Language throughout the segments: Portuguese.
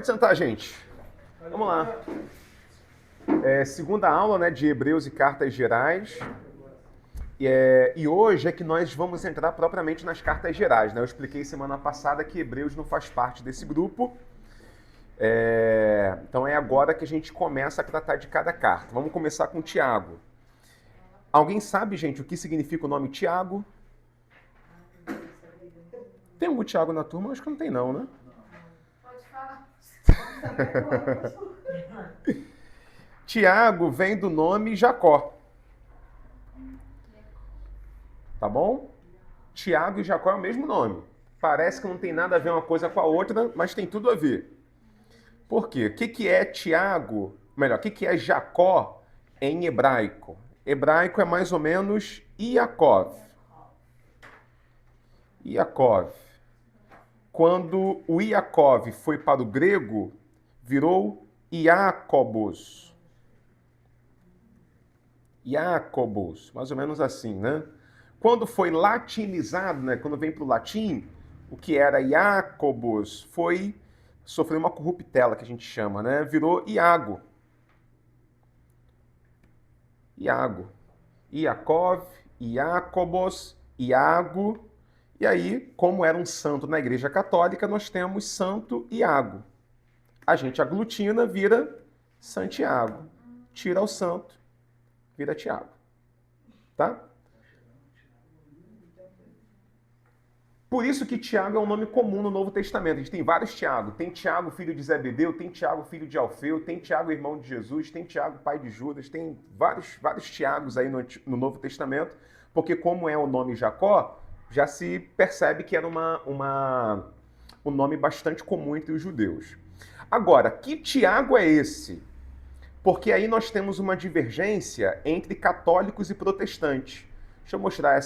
Pode sentar, gente. Vamos lá. Segunda aula, né, de Hebreus e Cartas Gerais. E hoje é que nós vamos entrar propriamente nas cartas gerais, né? Eu expliquei semana passada que Hebreus não faz parte desse grupo. Então é agora que a gente começa a tratar de cada carta. Vamos começar com Tiago. Alguém sabe, gente, o que significa o nome Tiago? Tem algum Tiago na turma? Acho que não tem não, né? Pode falar. Tiago vem do nome Jacó. Tá bom? Tiago e Jacó é o mesmo nome. Parece que não tem nada a ver uma coisa com a outra, mas tem tudo a ver. Por quê? O que é Tiago? Melhor, o que é Jacó em hebraico? Hebraico é mais ou menos Iakov. Iakov. Quando o Iakov foi para o grego, virou Iacobos. Iacobos, mais ou menos assim, né? Quando foi latinizado, né? Quando vem para o latim, o que era Iacobos sofreu uma corruptela, que a gente chama, né? Virou Iago. Iago. Iakov, Iacobos, Iago. E aí, como era um santo na Igreja Católica, nós temos Santo Iago. A gente aglutina, vira Santiago. Tira o santo, vira Tiago. Tá? Por isso que Tiago é um nome comum no Novo Testamento. A gente tem vários Tiago. Tem Tiago, filho de Zebedeu, tem Tiago, filho de Alfeu, tem Tiago, irmão de Jesus, tem Tiago, pai de Judas, tem vários Tiagos aí no Novo Testamento, porque como é o nome Jacó, já se percebe que era um nome bastante comum entre os judeus. Agora, que Tiago é esse? Porque aí nós temos uma divergência entre católicos e protestantes. Deixa eu mostrar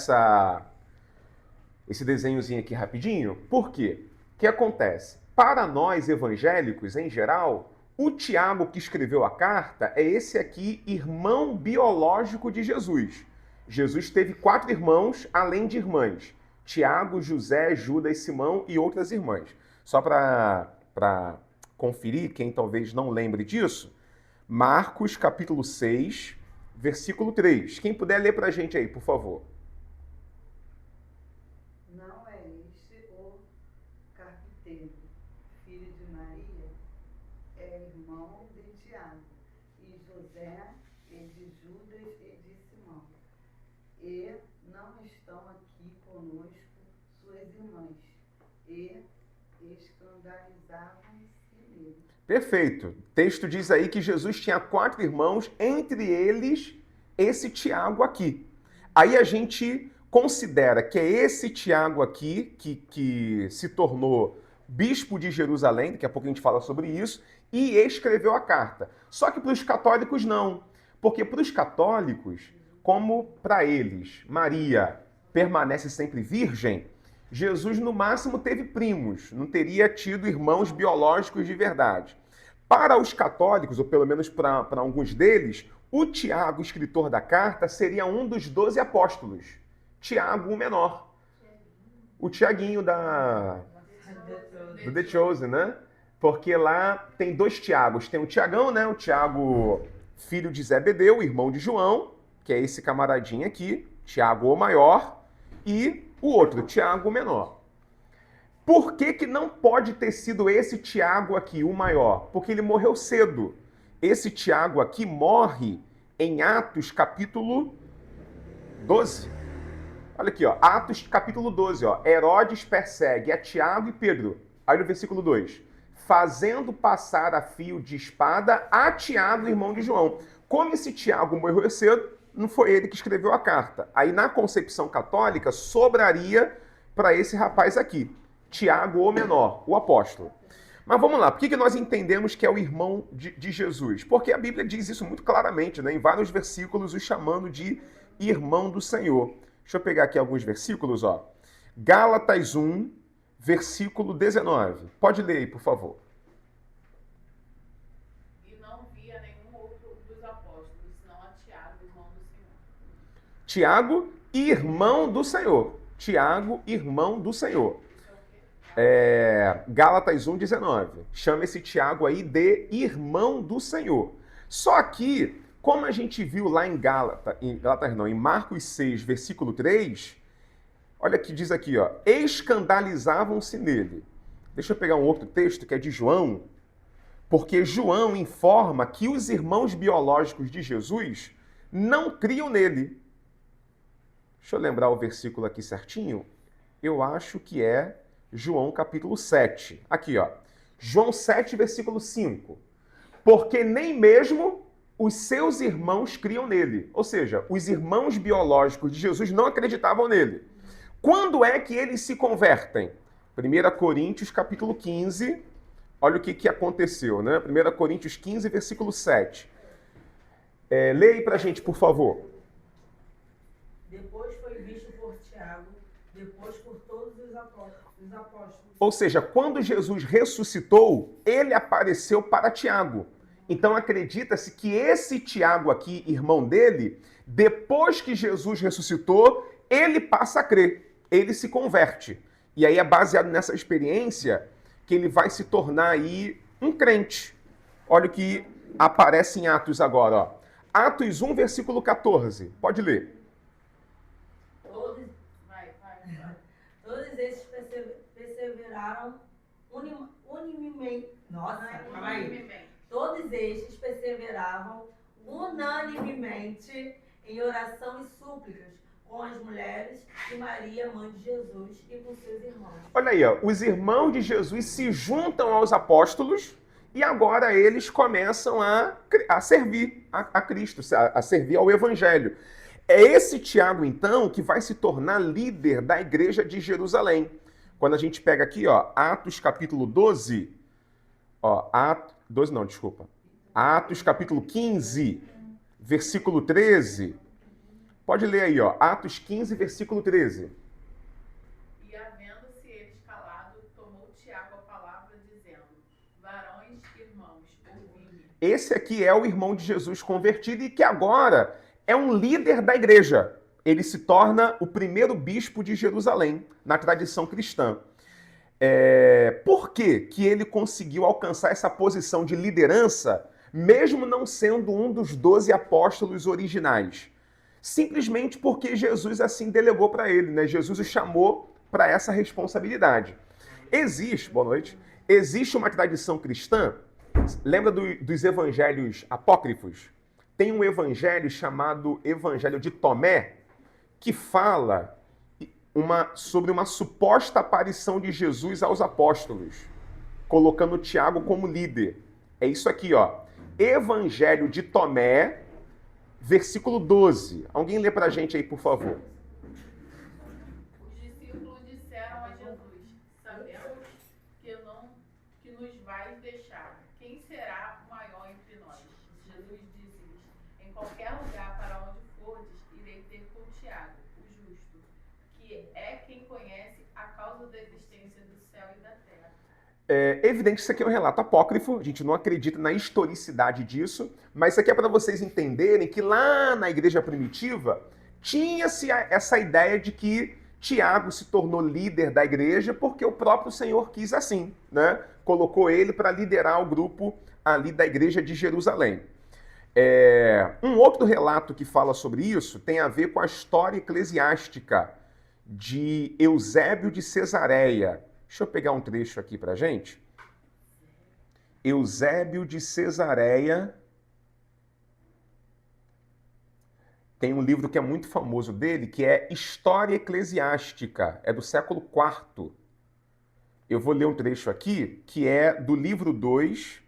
esse desenhozinho aqui rapidinho. Por quê? O que acontece? Para nós evangélicos, em geral, o Tiago que escreveu a carta é esse aqui, irmão biológico de Jesus. Jesus teve 4 irmãos, além de irmãs. Tiago, José, Judas, Simão e outras irmãs. Só para conferir, quem talvez não lembre disso, Marcos capítulo 6, versículo 3. Quem puder ler para a gente aí, por favor. Não é este o carpinteiro, filho de Maria, é irmão de Tiago, e José, e de Judas, e de Simão. E não estão aqui conosco suas irmãs, e escandalizavam-se nele. Perfeito. O texto diz aí que Jesus tinha 4 irmãos, entre eles esse Tiago aqui. Aí a gente considera que é esse Tiago aqui que se tornou bispo de Jerusalém, daqui a pouco a gente fala sobre isso, e escreveu a carta. Só que para os católicos não, porque para os católicos, como para eles Maria permanece sempre virgem, Jesus no máximo teve primos, não teria tido irmãos biológicos de verdade. Para os católicos, ou pelo menos para alguns deles, o Tiago, escritor da carta, seria um dos 12 apóstolos. Tiago, o menor. O Tiaguinho do The Chosen, né? Porque lá tem 2 Tiagos. Tem o Tiagão, né? O Tiago, filho de Zebedeu, irmão de João, que é esse camaradinho aqui, Tiago o maior, e o outro, Tiago o menor. Por que não pode ter sido esse Tiago aqui, o maior? Porque ele morreu cedo. Esse Tiago aqui morre em Atos capítulo 12. Olha aqui, ó, Atos capítulo 12, ó. Herodes persegue a Tiago e Pedro. Aí no versículo 2. Fazendo passar a fio de espada a Tiago, irmão de João. Como esse Tiago morreu cedo, não foi ele que escreveu a carta. Aí na concepção católica sobraria para esse rapaz aqui, Tiago o menor, o apóstolo. Mas vamos lá, por que nós entendemos que é o irmão de Jesus? Porque a Bíblia diz isso muito claramente, né? Em vários versículos, o chamando de irmão do Senhor. Deixa eu pegar aqui alguns versículos, ó. Gálatas 1, versículo 19. Pode ler aí, por favor. E não via nenhum outro dos apóstolos, senão a Tiago, irmão do Senhor. Tiago, irmão do Senhor. Tiago, irmão do Senhor. Isso é o quê? Gálatas 1,19. Chama esse Tiago aí de irmão do Senhor. Só que, como a gente viu lá em em Marcos 6, versículo 3, olha que diz aqui, ó, escandalizavam-se nele. Deixa eu pegar um outro texto que é de João, porque João informa que os irmãos biológicos de Jesus não criam nele. Deixa eu lembrar o versículo aqui certinho. Eu acho que é João capítulo 7. Aqui, ó. João 7, versículo 5. Porque nem mesmo os seus irmãos criam nele. Ou seja, os irmãos biológicos de Jesus não acreditavam nele. Quando é que eles se convertem? 1 Coríntios capítulo 15. Olha o que aconteceu, né? 1 Coríntios 15, versículo 7. Leia aí pra gente, por favor. Depois foi visto por Tiago, depois por todos os apóstolos. Ou seja, quando Jesus ressuscitou, ele apareceu para Tiago. Então acredita-se que esse Tiago aqui, irmão dele, depois que Jesus ressuscitou, ele passa a crer, ele se converte. E aí é baseado nessa experiência que ele vai se tornar aí um crente. Olha o que aparece em Atos agora, ó. Atos 1, versículo 14. Pode ler. Todos esses perseveraram unanimemente. Nossa, calma aí. Todos estes perseveravam unanimemente em oração e súplicas com as mulheres de Maria, mãe de Jesus, e com seus irmãos. Olha aí, ó, os irmãos de Jesus se juntam aos apóstolos e agora eles começam a servir a Cristo, a servir ao Evangelho. É esse Tiago, então, que vai se tornar líder da igreja de Jerusalém. Quando a gente pega aqui, ó, Atos capítulo 12, ó, Atos capítulo 15, versículo 13. Pode ler aí, ó, Atos 15, versículo 13. E havendo-se eles calado, tomou Tiago a palavra, dizendo: varões, irmãos, ouvi-me. Esse aqui é o irmão de Jesus convertido e que agora é um líder da igreja. Ele se torna o primeiro bispo de Jerusalém, na tradição cristã. Por que ele conseguiu alcançar essa posição de liderança, mesmo não sendo um dos 12 apóstolos originais? Simplesmente porque Jesus assim delegou para ele, né? Jesus o chamou para essa responsabilidade. Boa noite, existe uma tradição cristã, lembra dos evangelhos apócrifos? Tem um evangelho chamado Evangelho de Tomé, que fala sobre uma suposta aparição de Jesus aos apóstolos, colocando Tiago como líder. É isso aqui, ó. Evangelho de Tomé, versículo 12. Alguém lê pra gente aí, por favor. Os discípulos disseram a Jesus: sabemos que nos vais deixar. Quem será o maior entre nós? Jesus disse-lhes: em qualquer lugar para onde fordes, irei ter com Tiago, o justo, que é quem conhece a causa da existência do céu e da terra. É evidente que isso aqui é um relato apócrifo, a gente não acredita na historicidade disso, mas isso aqui é para vocês entenderem que lá na igreja primitiva tinha-se essa ideia de que Tiago se tornou líder da igreja porque o próprio Senhor quis assim, né? Colocou ele para liderar o grupo ali da igreja de Jerusalém. Um outro relato que fala sobre isso tem a ver com a história eclesiástica de Eusébio de Cesareia. Deixa eu pegar um trecho aqui pra gente. Eusébio de Cesareia tem um livro que é muito famoso dele, que é História Eclesiástica, é do século IV. Eu vou ler um trecho aqui, que é do livro 2,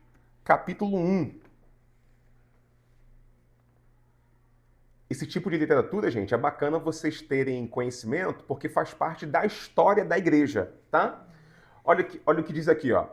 capítulo 1. Esse tipo de literatura, gente, é bacana vocês terem conhecimento, porque faz parte da história da igreja, tá? Olha o que diz aqui, ó.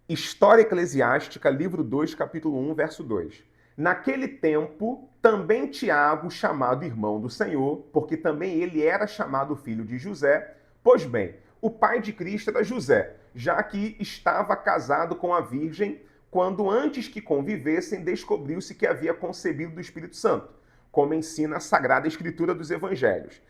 História Eclesiástica, livro 2, capítulo 1, verso 2. Naquele tempo, também Tiago, chamado irmão do Senhor, porque também ele era chamado filho de José, pois bem, o pai de Cristo era José, já que estava casado com a virgem, quando antes que convivessem, descobriu-se que havia concebido do Espírito Santo, como ensina a Sagrada Escritura dos Evangelhos.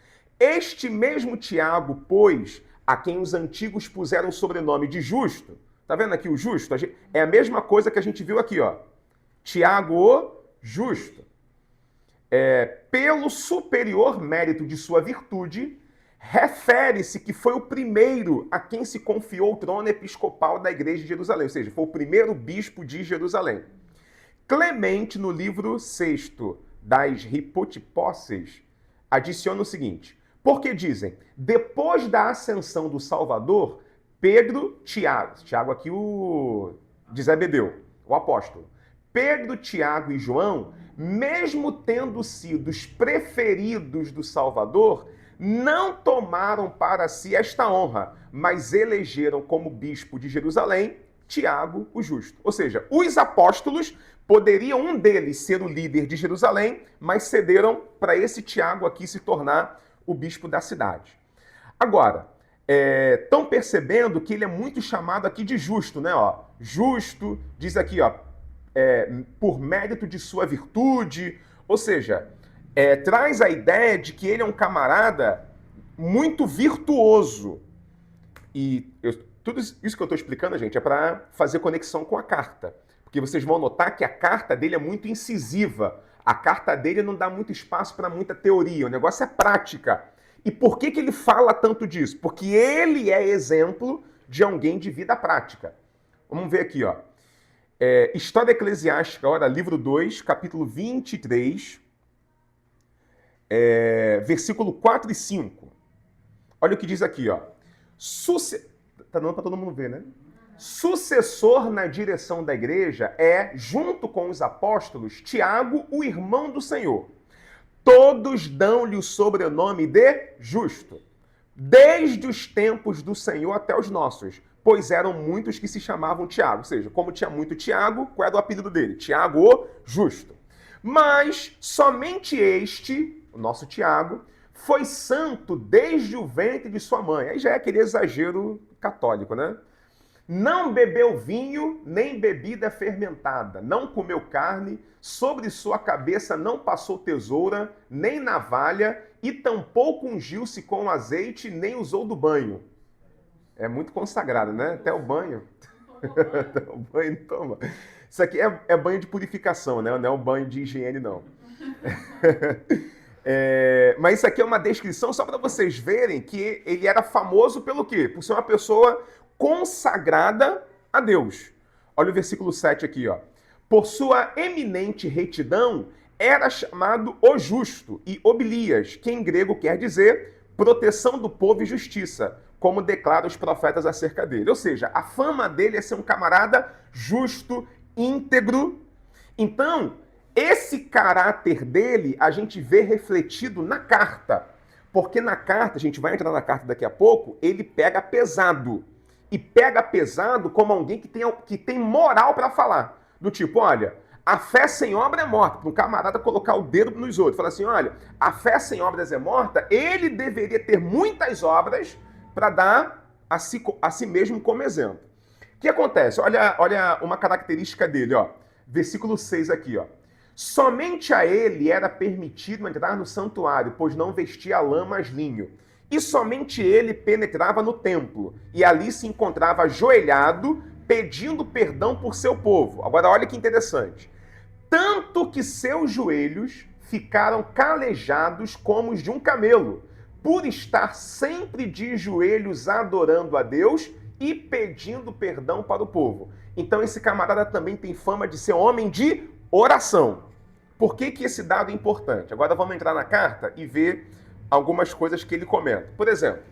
Este mesmo Tiago, pois, a quem os antigos puseram o sobrenome de justo. Tá vendo aqui o justo? É a mesma coisa que a gente viu aqui, ó. Tiago, o justo. Pelo superior mérito de sua virtude, refere-se que foi o primeiro a quem se confiou o trono episcopal da igreja de Jerusalém, ou seja, foi o primeiro bispo de Jerusalém. Clemente, no livro 6º das Hipotiposes, adiciona o seguinte: porque dizem, depois da ascensão do Salvador, Pedro, Tiago aqui o de Zebedeu, o apóstolo, Pedro, Tiago e João, mesmo tendo sido os preferidos do Salvador, não tomaram para si esta honra, mas elegeram como bispo de Jerusalém Tiago, o justo. Ou seja, os apóstolos poderiam um deles ser o líder de Jerusalém, mas cederam para esse Tiago aqui se tornar o bispo da cidade. Agora, estão percebendo que ele é muito chamado aqui de justo, né? Ó, justo, diz aqui, ó, por mérito de sua virtude, ou seja, traz a ideia de que ele é um camarada muito virtuoso. E tudo isso que eu estou explicando, gente, é para fazer conexão com a carta. Porque vocês vão notar que a carta dele é muito incisiva. A carta dele não dá muito espaço para muita teoria. O negócio é prática. E por que ele fala tanto disso? Porque ele é exemplo de alguém de vida prática. Vamos ver aqui, ó. História Eclesiástica, ora, livro 2, capítulo 23, versículo 4 e 5. Olha o que diz aqui, ó. Tá dando para todo mundo ver, né? Sucessor na direção da igreja junto com os apóstolos, Tiago, o irmão do Senhor. Todos dão-lhe o sobrenome de justo, desde os tempos do Senhor até os nossos, pois eram muitos que se chamavam Tiago. Ou seja, como tinha muito Tiago, qual era o apelido dele? Tiago, o justo. Mas somente este, o nosso Tiago, foi santo desde o ventre de sua mãe. Aí já é aquele exagero católico, né? Não bebeu vinho, nem bebida fermentada, não comeu carne, sobre sua cabeça não passou tesoura, nem navalha, e tampouco ungiu-se com azeite, nem usou do banho. É muito consagrado, né? Até o banho. Até o banho não toma. Isso aqui é banho de purificação, né? Não é um banho de higiene, não. Mas isso aqui é uma descrição só para vocês verem que ele era famoso pelo quê? Por ser uma pessoa consagrada a Deus. Olha o versículo 7 aqui, ó. Por sua eminente retidão, era chamado o justo, e obilias, que em grego quer dizer proteção do povo e justiça, como declaram os profetas acerca dele. Ou seja, a fama dele é ser um camarada justo, íntegro. Então, esse caráter dele a gente vê refletido na carta. Porque na carta, a gente vai entrar na carta daqui a pouco, ele pega pesado. E pega pesado como alguém que tem moral para falar. Do tipo, olha, a fé sem obra é morta. Para um camarada colocar o dedo nos outros. Falar assim, olha, a fé sem obras é morta. Ele deveria ter muitas obras para dar a si mesmo como exemplo. O que acontece? Olha uma característica dele, ó. Versículo 6 aqui, ó. Somente a ele era permitido entrar no santuário, pois não vestia lã, mas linho. E somente ele penetrava no templo, e ali se encontrava ajoelhado, pedindo perdão por seu povo. Agora olha que interessante. Tanto que seus joelhos ficaram calejados como os de um camelo, por estar sempre de joelhos adorando a Deus e pedindo perdão para o povo. Então esse camarada também tem fama de ser homem de oração. Por que esse dado é importante? Agora vamos entrar na carta e ver algumas coisas que ele comenta. Por exemplo,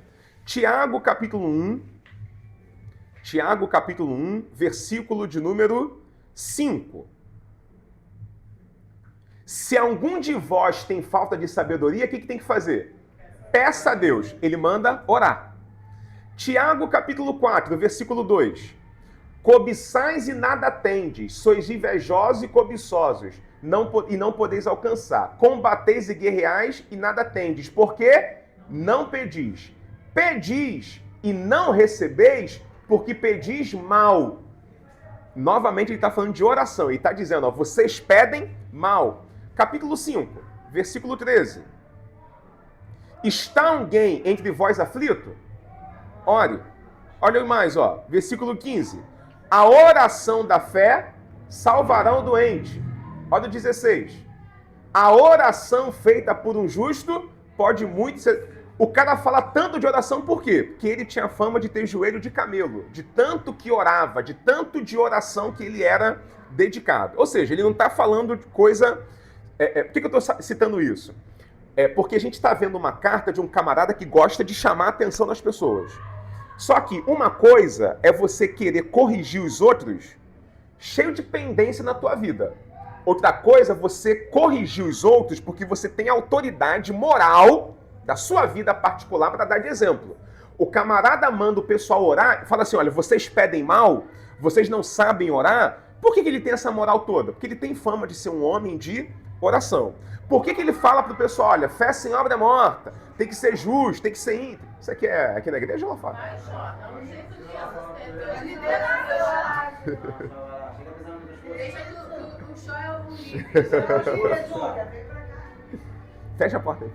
Tiago capítulo 1, versículo de número 5. Se algum de vós tem falta de sabedoria, o que tem que fazer? Peça a Deus. Ele manda orar. Tiago capítulo 4, versículo 2. Cobiçais e nada tendes, sois invejosos e cobiçosos, e não podeis alcançar. Combateis e guerreais e nada tendes, porque não pedis. Pedis e não recebeis, porque pedis mal. Novamente ele está falando de oração, ele está dizendo, ó, vocês pedem mal. Capítulo 5, versículo 13. Está alguém entre vós aflito? Ore. Olha mais, ó. Versículo 15. A oração da fé salvará o doente. Olha o 16. A oração feita por um justo pode muito ser... O cara fala tanto de oração por quê? Porque ele tinha fama de ter joelho de camelo, de tanto que orava, de tanto de oração que ele era dedicado. Ou seja, ele não está falando de coisa... por que eu estou citando isso? Porque a gente está vendo uma carta de um camarada que gosta de chamar a atenção das pessoas. Só que uma coisa é você querer corrigir os outros cheio de pendência na tua vida. Outra coisa é você corrigir os outros porque você tem autoridade moral da sua vida particular para dar de exemplo. O camarada manda o pessoal orar e fala assim, olha, vocês pedem mal, vocês não sabem orar. Por que ele tem essa moral toda? Porque ele tem fama de ser um homem de oração. Por que ele fala para o pessoal, olha, fé sem obra é morta, tem que ser justo, tem que ser íntegro. Isso aqui é aqui na igreja ou lá fora? Vai, Jó, dá um jeito de Deixa que o Jó é o líder. Fecha a porta aí.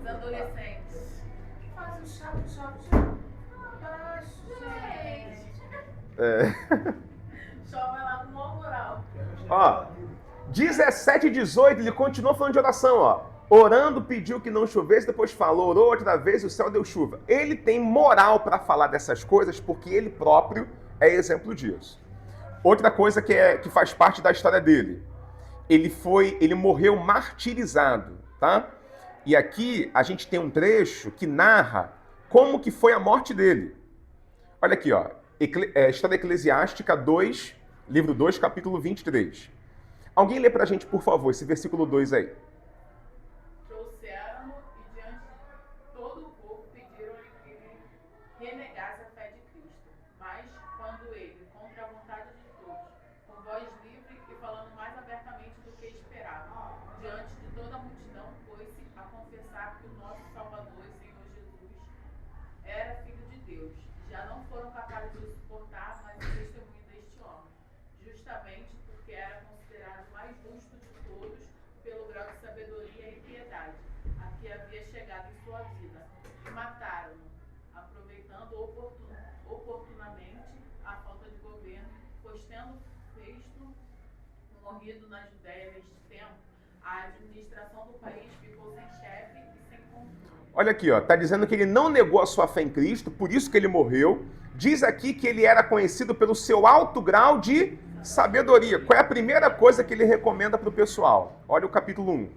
Os adolescentes. Faz o chato. Abaixo, gente. Jó vai lá com maior moral. Ó, 17 e 18, ele continua falando de oração, ó. Orando, pediu que não chovesse, depois falou, orou outra vez e o céu deu chuva. Ele tem moral para falar dessas coisas porque ele próprio é exemplo disso. Outra coisa que faz parte da história dele. Ele morreu martirizado, tá? E aqui a gente tem um trecho que narra como que foi a morte dele. Olha aqui, ó. História Eclesiástica 2, livro 2, capítulo 23. Alguém lê pra gente, por favor, esse versículo 2 aí. Trouxeram-no e diante de todo o povo pediram-lhe que ele renegasse a fé de Cristo. Mas quando ele, contra a vontade de todos, com voz livre e falando mais abertamente do que esperava, diante de toda a multidão, pôs-se a confessar que o nosso Salvador e Senhor Jesus era Filho de Deus. Já não foram capazes de suportar mais o testemunho deste homem, justamente porque era considerado mais justo de todos pelo grau de sabedoria e piedade a que havia chegado em sua vida. E mataram-no, aproveitando oportunamente a falta de governo, pois tendo morrido na Judéia neste tempo, a administração do país ficou sem chefe e sem controle. Olha aqui, ó, tá dizendo que ele não negou a sua fé em Cristo, por isso que ele morreu. Diz aqui que ele era conhecido pelo seu alto grau de sabedoria. Qual é a primeira coisa que ele recomenda para o pessoal? Olha o capítulo 1,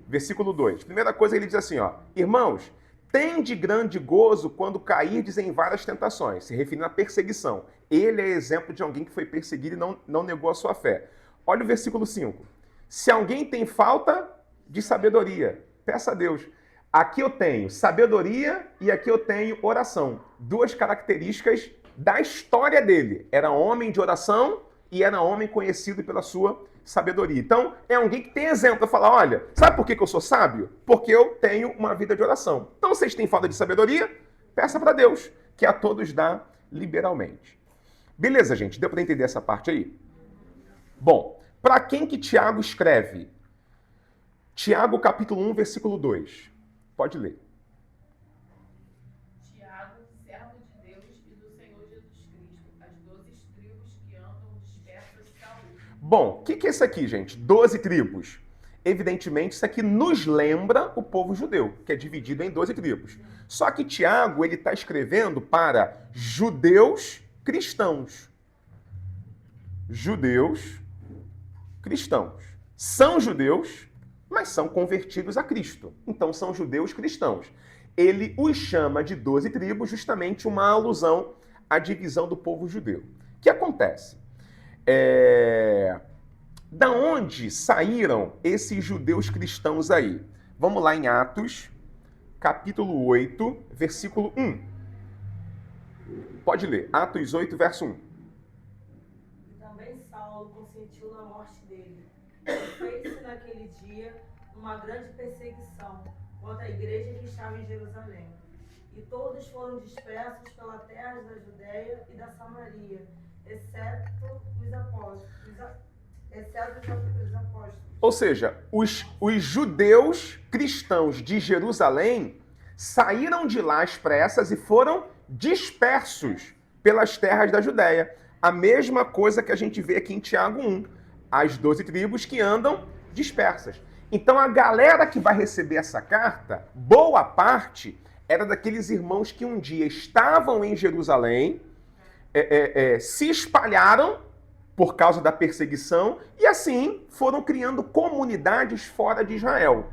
versículo 2. Primeira coisa ele diz assim, ó, irmãos, tende grande gozo quando cairdes em várias tentações, se referindo à perseguição. Ele é exemplo de alguém que foi perseguido e não negou a sua fé. Olha o versículo 5. Se alguém tem falta de sabedoria, peça a Deus. Aqui eu tenho sabedoria e aqui eu tenho oração. Duas características da história dele. Era homem de oração e era homem conhecido pela sua sabedoria. Então, é alguém que tem exemplo para falar, olha, sabe por que eu sou sábio? Porque eu tenho uma vida de oração. Então, vocês têm falta de sabedoria? Peça para Deus, que a todos dá liberalmente. Beleza, gente? Deu para entender essa parte aí? Bom, para quem que Tiago escreve? Tiago, capítulo 1, versículo 2. Pode ler. Tiago, servo de Deus e do Senhor Jesus Cristo, as 12 tribos que andam dispersas de saúde. Bom, o que é isso aqui, gente? 12 tribos. Evidentemente, isso aqui nos lembra o povo judeu, que é dividido em 12 tribos. Só que Tiago, ele está escrevendo para judeus cristãos. Judeus cristãos. São judeus, mas são convertidos a Cristo. Então, são judeus cristãos. Ele os chama de 12 tribos, justamente uma alusão à divisão do povo judeu. O que acontece? Da onde saíram esses judeus cristãos aí? Vamos lá em Atos, capítulo 8, versículo 1. Pode ler. Atos 8, verso 1. E também Saulo consentiu na morte dele. Fez-se naquele dia uma grande perseguição contra a igreja que estava em Jerusalém. E todos foram dispersos pela terra da Judéia e da Samaria, exceto os apóstolos. Ou seja, os judeus cristãos de Jerusalém saíram de lá às pressas e foram dispersos pelas terras da Judéia. A mesma coisa que a gente vê aqui em Tiago 1. As 12 tribos que andam dispersas. Então a galera que vai receber essa carta, boa parte, era daqueles irmãos que um dia estavam em Jerusalém, se espalharam por causa da perseguição e assim foram criando comunidades fora de Israel.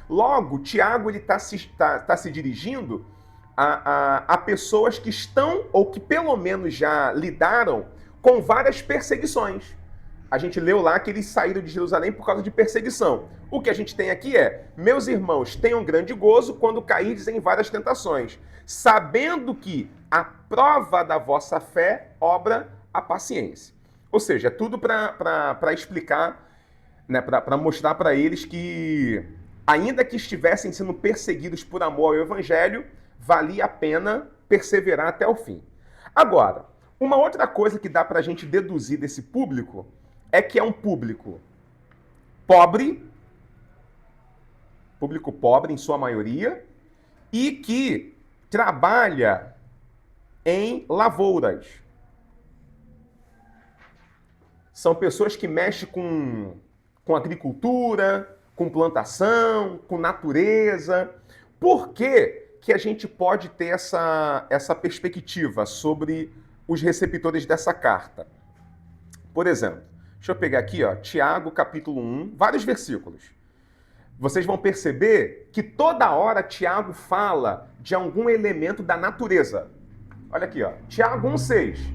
Logo, Tiago está se dirigindo a pessoas que estão, ou que pelo menos já lidaram com várias perseguições. A gente leu lá que eles saíram de Jerusalém por causa de perseguição. O que a gente tem aqui é: meus irmãos, tenham grande gozo quando cairdes em várias tentações, sabendo que a prova da vossa fé obra a paciência. Ou seja, é tudo para explicar, né, para mostrar para eles que, ainda que estivessem sendo perseguidos por amor ao Evangelho, valia a pena perseverar até o fim. Agora, uma outra coisa que dá para a gente deduzir desse público é que é um público pobre em sua maioria, e que trabalha em lavouras. São pessoas que mexem com agricultura, com plantação, com natureza. Por que a gente pode ter essa perspectiva sobre os receptores dessa carta? Por exemplo, deixa eu pegar aqui, ó, Tiago, capítulo 1, vários versículos. Vocês vão perceber que toda hora Tiago fala de algum elemento da natureza. Olha aqui, ó, Tiago 1,6.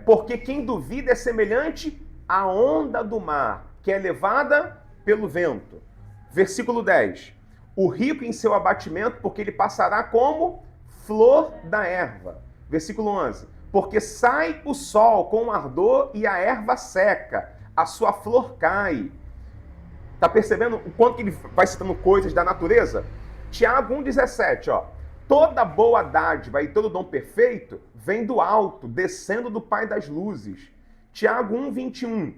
Porque quem duvida é semelhante à onda do mar, que é levada pelo vento. Versículo 10. O rico em seu abatimento, porque ele passará como flor da erva. Versículo 11. Porque sai o sol com ardor e a erva seca, a sua flor cai. Tá percebendo o quanto que ele vai citando coisas da natureza? Tiago 1,17, ó. Toda boa dádiva e todo dom perfeito vem do alto, descendo do Pai das luzes. Tiago 1,21.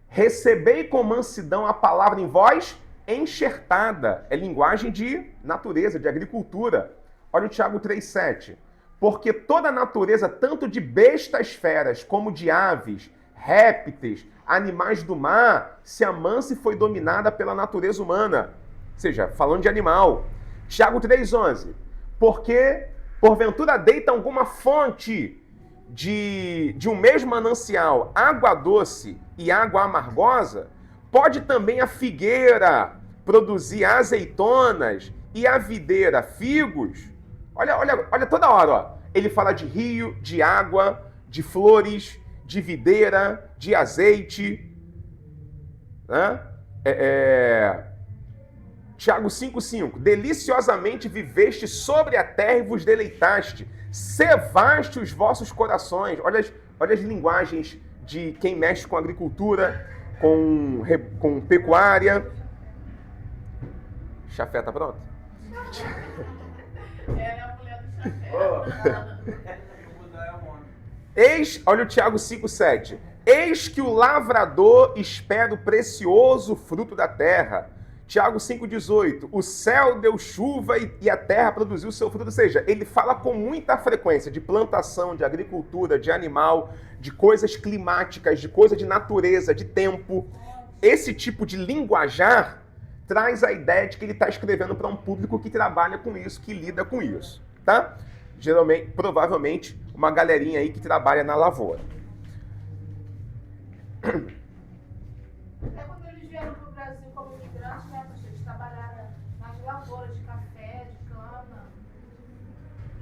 Recebei com mansidão a palavra em vós enxertada. É linguagem de natureza, de agricultura. Olha o Tiago 3,7. Porque toda a natureza, tanto de bestas feras como de aves, répteis, animais do mar, se amansa e foi dominada pela natureza humana. Ou seja, falando de animal. Tiago 3,11. Porque, porventura, deita alguma fonte de um mesmo manancial, água doce e água amargosa, pode também a figueira produzir azeitonas e a videira figos. Olha toda hora, ó. Ele fala de rio, de água, de flores, de videira, de azeite. Né? Tiago 5,5. Deliciosamente viveste sobre a terra e vos deleitaste. Cevaste os vossos corações. Olha as linguagens de quem mexe com agricultura, com pecuária. Chafé, tá pronto? É a mulher do chafé. Olha o Tiago 5,7. Eis que o lavrador espera o precioso fruto da terra. Tiago 5,18. O céu deu chuva e a terra produziu o seu fruto. Ou seja, ele fala com muita frequência de plantação, de agricultura, de animal, de coisas climáticas, de coisa de natureza, de tempo. Esse tipo de linguajar traz a ideia de que ele está escrevendo para um público que trabalha com isso, que lida com isso, tá? Geralmente, provavelmente, uma galerinha aí que trabalha na lavoura. Até quando eles vieram para o Brasil como imigrantes, né, eles trabalharam nas lavouras de café, de cana.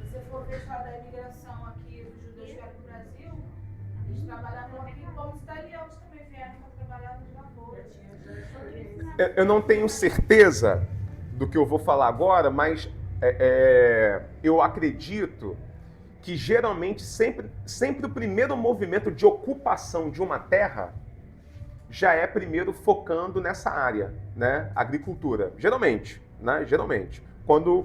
Se você for ver a história da imigração aqui, os judeus vieram para o Brasil, eles trabalhavam aqui como os italianos também vieram para trabalhar nas lavouras. Eu não tenho certeza do que eu vou falar agora, mas eu acredito que geralmente sempre o primeiro movimento de ocupação de uma terra já é primeiro focando nessa área, né? Agricultura. Geralmente, né? Geralmente. Quando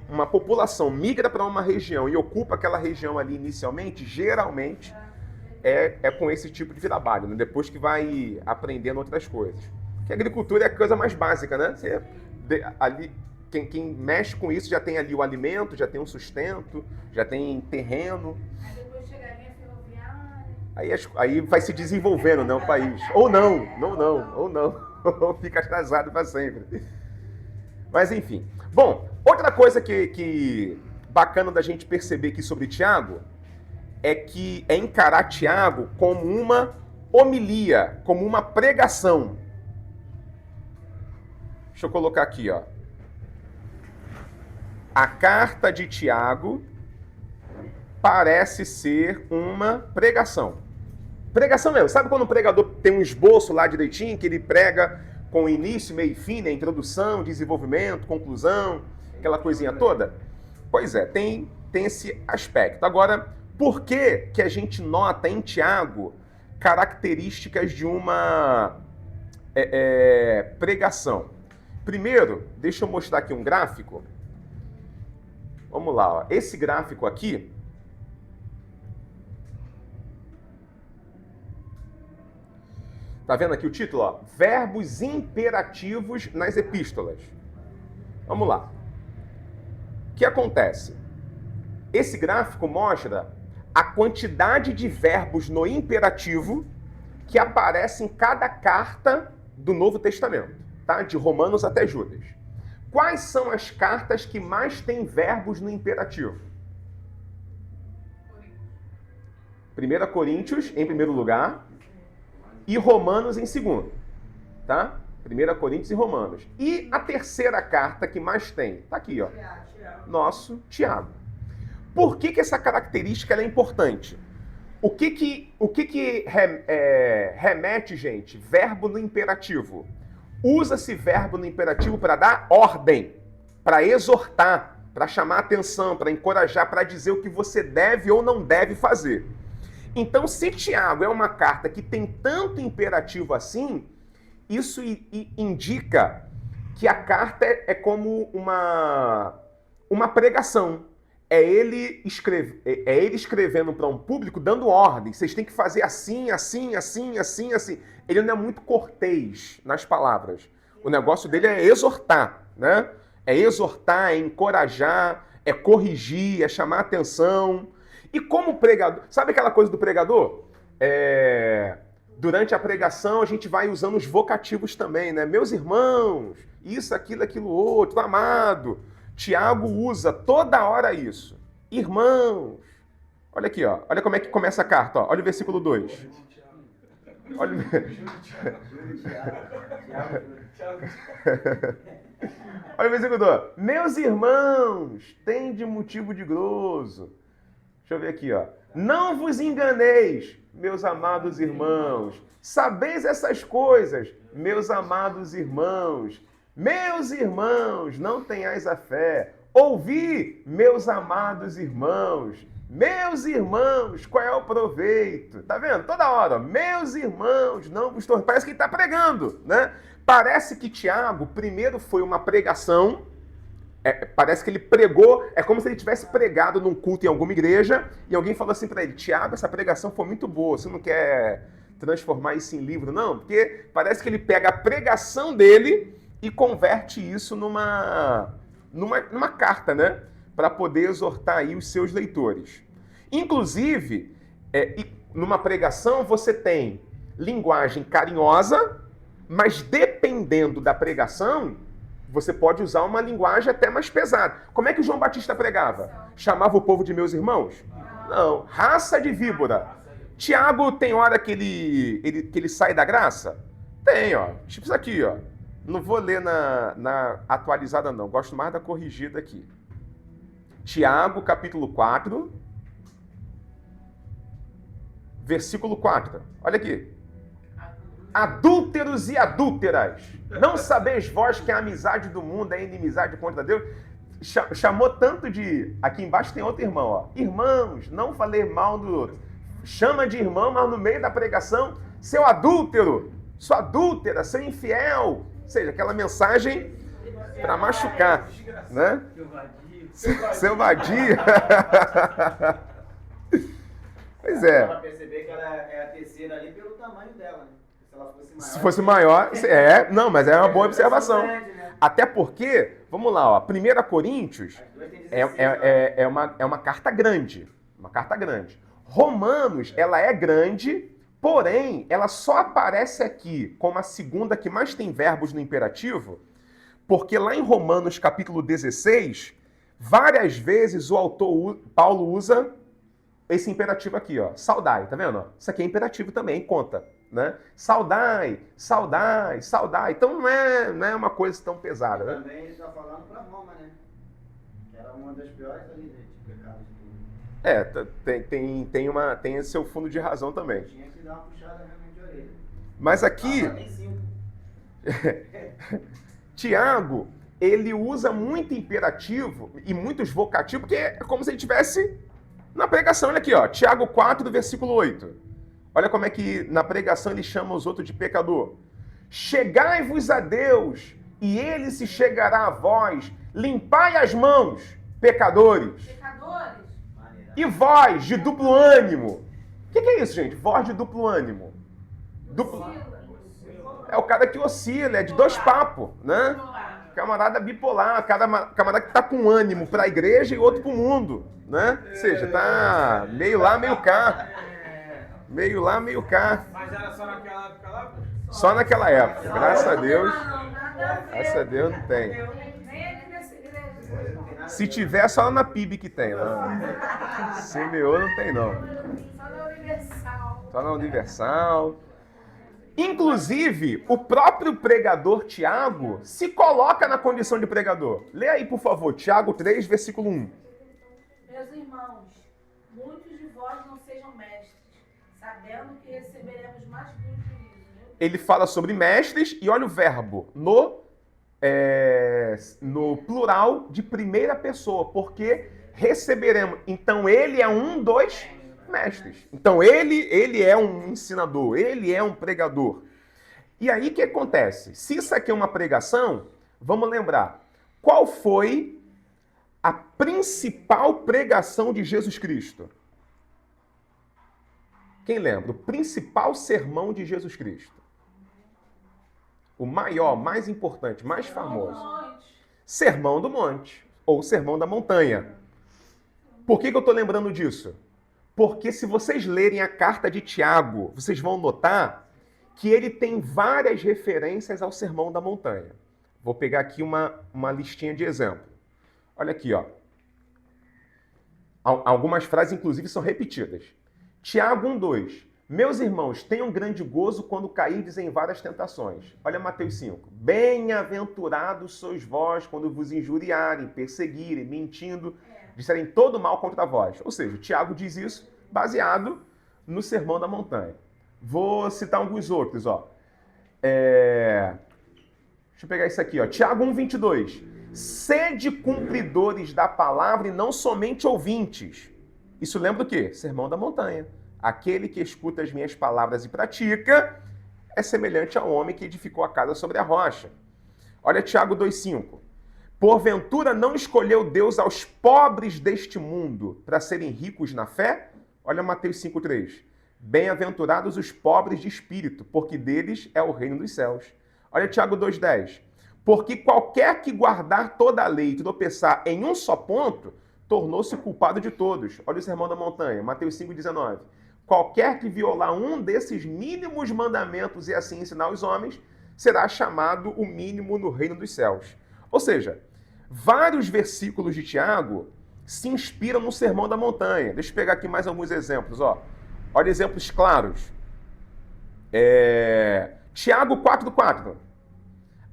uma população migra para uma região e ocupa aquela região ali inicialmente, geralmente é com esse tipo de trabalho, né? Depois que vai aprendendo outras coisas. Porque a agricultura é a coisa mais básica, né? Ali quem mexe com isso já tem ali o alimento, já tem um sustento, já tem terreno. Aí depois chega a linha ferroviária. Aí vai se desenvolvendo, né, o país. Ou não. Ou fica atrasado para sempre. Mas enfim. Bom, outra coisa que bacana da gente perceber aqui sobre Tiago é que é encarar Tiago como uma homilia, como uma pregação. Deixa eu colocar aqui, ó. A carta de Tiago parece ser uma pregação. Pregação mesmo. Sabe quando um pregador tem um esboço lá direitinho, que ele prega com início, meio e fim, né? Introdução, desenvolvimento, conclusão, aquela coisinha toda? Pois é, tem esse aspecto. Agora, por que a gente nota em Tiago características de uma pregação? Primeiro, deixa eu mostrar aqui um gráfico. Vamos lá, ó. Esse gráfico aqui tá vendo aqui o título, ó? Verbos imperativos nas epístolas. Vamos lá. O que acontece? Esse gráfico mostra a quantidade de verbos no imperativo que aparece em cada carta do Novo Testamento, tá? De Romanos até Judas. Quais são as cartas que mais têm verbos no imperativo? 1 Coríntios, em primeiro lugar, e Romanos em segundo, tá? 1 Coríntios e Romanos. E a terceira carta que mais tem? Tá aqui, ó. Nosso Tiago. Por que essa característica ela é importante? O que remete, gente? Verbo no imperativo. Usa-se verbo no imperativo para dar ordem, para exortar, para chamar atenção, para encorajar, para dizer o que você deve ou não deve fazer. Então, se Tiago é uma carta que tem tanto imperativo assim, isso indica que a carta é como uma pregação. É ele escrevendo para um público, dando ordem. Vocês têm que fazer assim, assim, assim, assim, assim. Ele não é muito cortês nas palavras. O negócio dele é exortar, né? É exortar, é encorajar, é corrigir, é chamar atenção. E como pregador... Sabe aquela coisa do pregador? Durante a pregação, a gente vai usando os vocativos também, né? Meus irmãos, isso, aquilo, outro, amado... Tiago usa toda hora isso. Irmãos. Olha aqui, ó. Olha como é que começa a carta, ó. Olha o versículo 2. Olha o versículo 2. Meus irmãos, tende motivo de gozo. Deixa eu ver aqui, ó. Não vos enganeis, meus amados irmãos. Sabeis essas coisas, meus amados irmãos. Meus irmãos, não tenhais a fé. Ouvi, meus amados irmãos. Meus irmãos, qual é o proveito? Tá vendo? Toda hora, ó, meus irmãos, não vos torneis. Parece que ele está pregando, né? Parece que Tiago primeiro foi uma pregação. Parece que ele pregou, é como se ele tivesse pregado num culto em alguma igreja e alguém falou assim para ele: Tiago, essa pregação foi muito boa, você não quer transformar isso em livro, não? Porque parece que ele pega a pregação dele e converte isso numa carta, né? Para poder exortar aí os seus leitores. Inclusive, numa pregação você tem linguagem carinhosa, mas dependendo da pregação, você pode usar uma linguagem até mais pesada. Como é que o João Batista pregava? Chamava o povo de meus irmãos? Não. Raça de víbora. Tiago tem hora que ele sai da graça? Tem, ó. Tipo isso aqui, ó. Não vou ler na atualizada, não. Gosto mais da corrigida aqui. Tiago, capítulo 4, versículo 4. Olha aqui. Adúlteros e adúlteras, não sabeis vós que a amizade do mundo é inimizade contra Deus? Chamou tanto de... Aqui embaixo tem outro irmão, ó. Irmãos, não falei mal do outro. Chama de irmão, mas no meio da pregação, seu adúltero, sua adúltera, seu infiel. Ou seja, aquela mensagem para machucar, né? Seu vadio. Pois é. Ela perceber que ela é a terceira ali pelo tamanho dela, né? Se ela fosse maior. Se fosse maior, não, mas é uma boa observação. Até porque, vamos lá, ó, 1 Coríntios As duas têm 16, é uma carta grande. Uma carta grande. Romanos, ela é grande, porém, ela só aparece aqui como a segunda que mais tem verbos no imperativo, porque lá em Romanos, capítulo 16, várias vezes o autor Paulo usa esse imperativo aqui, ó. Saudai, tá vendo? Isso aqui é imperativo também, conta, né? Saudai, saudai, saudai. Então não é uma coisa tão pesada, né? Também ele está falando para Roma, né? Que era uma das piores ali, de pecados do Tem seu fundo de razão também. Tinha que dar uma puxada realmente de orelha. Mas aqui, Tem 5. Tiago, ele usa muito imperativo e muitos vocativos, porque é como se ele tivesse na pregação. Olha aqui, ó, Tiago 4, do versículo 8. Olha como é que na pregação ele chama os outros de pecador. Chegai-vos a Deus, e ele se chegará a vós. Limpai as mãos, pecadores. Pecadores? E voz de duplo ânimo. O que é isso, gente? Voz de duplo ânimo. É o cara que oscila, é de dois papos, né? Camarada bipolar, camarada que tá com ânimo para a igreja e outro para o mundo, né? Ou seja, tá meio lá, meio cá. Meio lá, meio cá. Mas era só naquela época lá? Só naquela época. Graças a Deus. Graças a Deus não tem. Nem aqui nessa igreja. Se tiver, só na PIB que tem. Né? Simeô não tem, não. Só na Universal. Só na Universal. Inclusive, o próprio pregador Tiago se coloca na condição de pregador. Lê aí, por favor, Tiago 3, versículo 1. Meus irmãos, muitos de vós não sejam mestres, sabendo que receberemos mais do juízo. Ele fala sobre mestres e olha o verbo no plural de primeira pessoa, porque receberemos. Então ele é um dos mestres. Então ele é um ensinador, ele é um pregador. E aí o que acontece? Se isso aqui é uma pregação, vamos lembrar, qual foi a principal pregação de Jesus Cristo? Quem lembra? O principal sermão de Jesus Cristo. O maior, mais importante, mais famoso. Sermão do Monte, ou Sermão da Montanha. Por que eu estou lembrando disso? Porque se vocês lerem a carta de Tiago, vocês vão notar que ele tem várias referências ao Sermão da Montanha. Vou pegar aqui uma listinha de exemplo. Olha aqui, ó. Algumas frases, inclusive, são repetidas. Tiago 1:2. Meus irmãos, tenham grande gozo quando cairdes em várias tentações. Olha Mateus 5. Bem-aventurados sois vós quando vos injuriarem, perseguirem, mentindo, disserem todo mal contra vós. Ou seja, Tiago diz isso baseado no Sermão da Montanha. Vou citar alguns outros, ó. Deixa eu pegar isso aqui, ó. Tiago 1:22. Sede cumpridores da palavra e não somente ouvintes. Isso lembra o quê? Sermão da Montanha. Aquele que escuta as minhas palavras e pratica é semelhante ao homem que edificou a casa sobre a rocha. Olha Tiago 2:5. Porventura não escolheu Deus aos pobres deste mundo para serem ricos na fé? Olha Mateus 5:3. Bem-aventurados os pobres de espírito, porque deles é o reino dos céus. Olha Tiago 2:10. Porque qualquer que guardar toda a lei e tropeçar em um só ponto, tornou-se culpado de todos. Olha o Sermão da Montanha, Mateus 5:19. Qualquer que violar um desses mínimos mandamentos e assim ensinar os homens, será chamado o mínimo no reino dos céus. Ou seja, vários versículos de Tiago se inspiram no Sermão da Montanha. Deixa eu pegar aqui mais alguns exemplos. Ó. Olha exemplos claros. Tiago 4:4.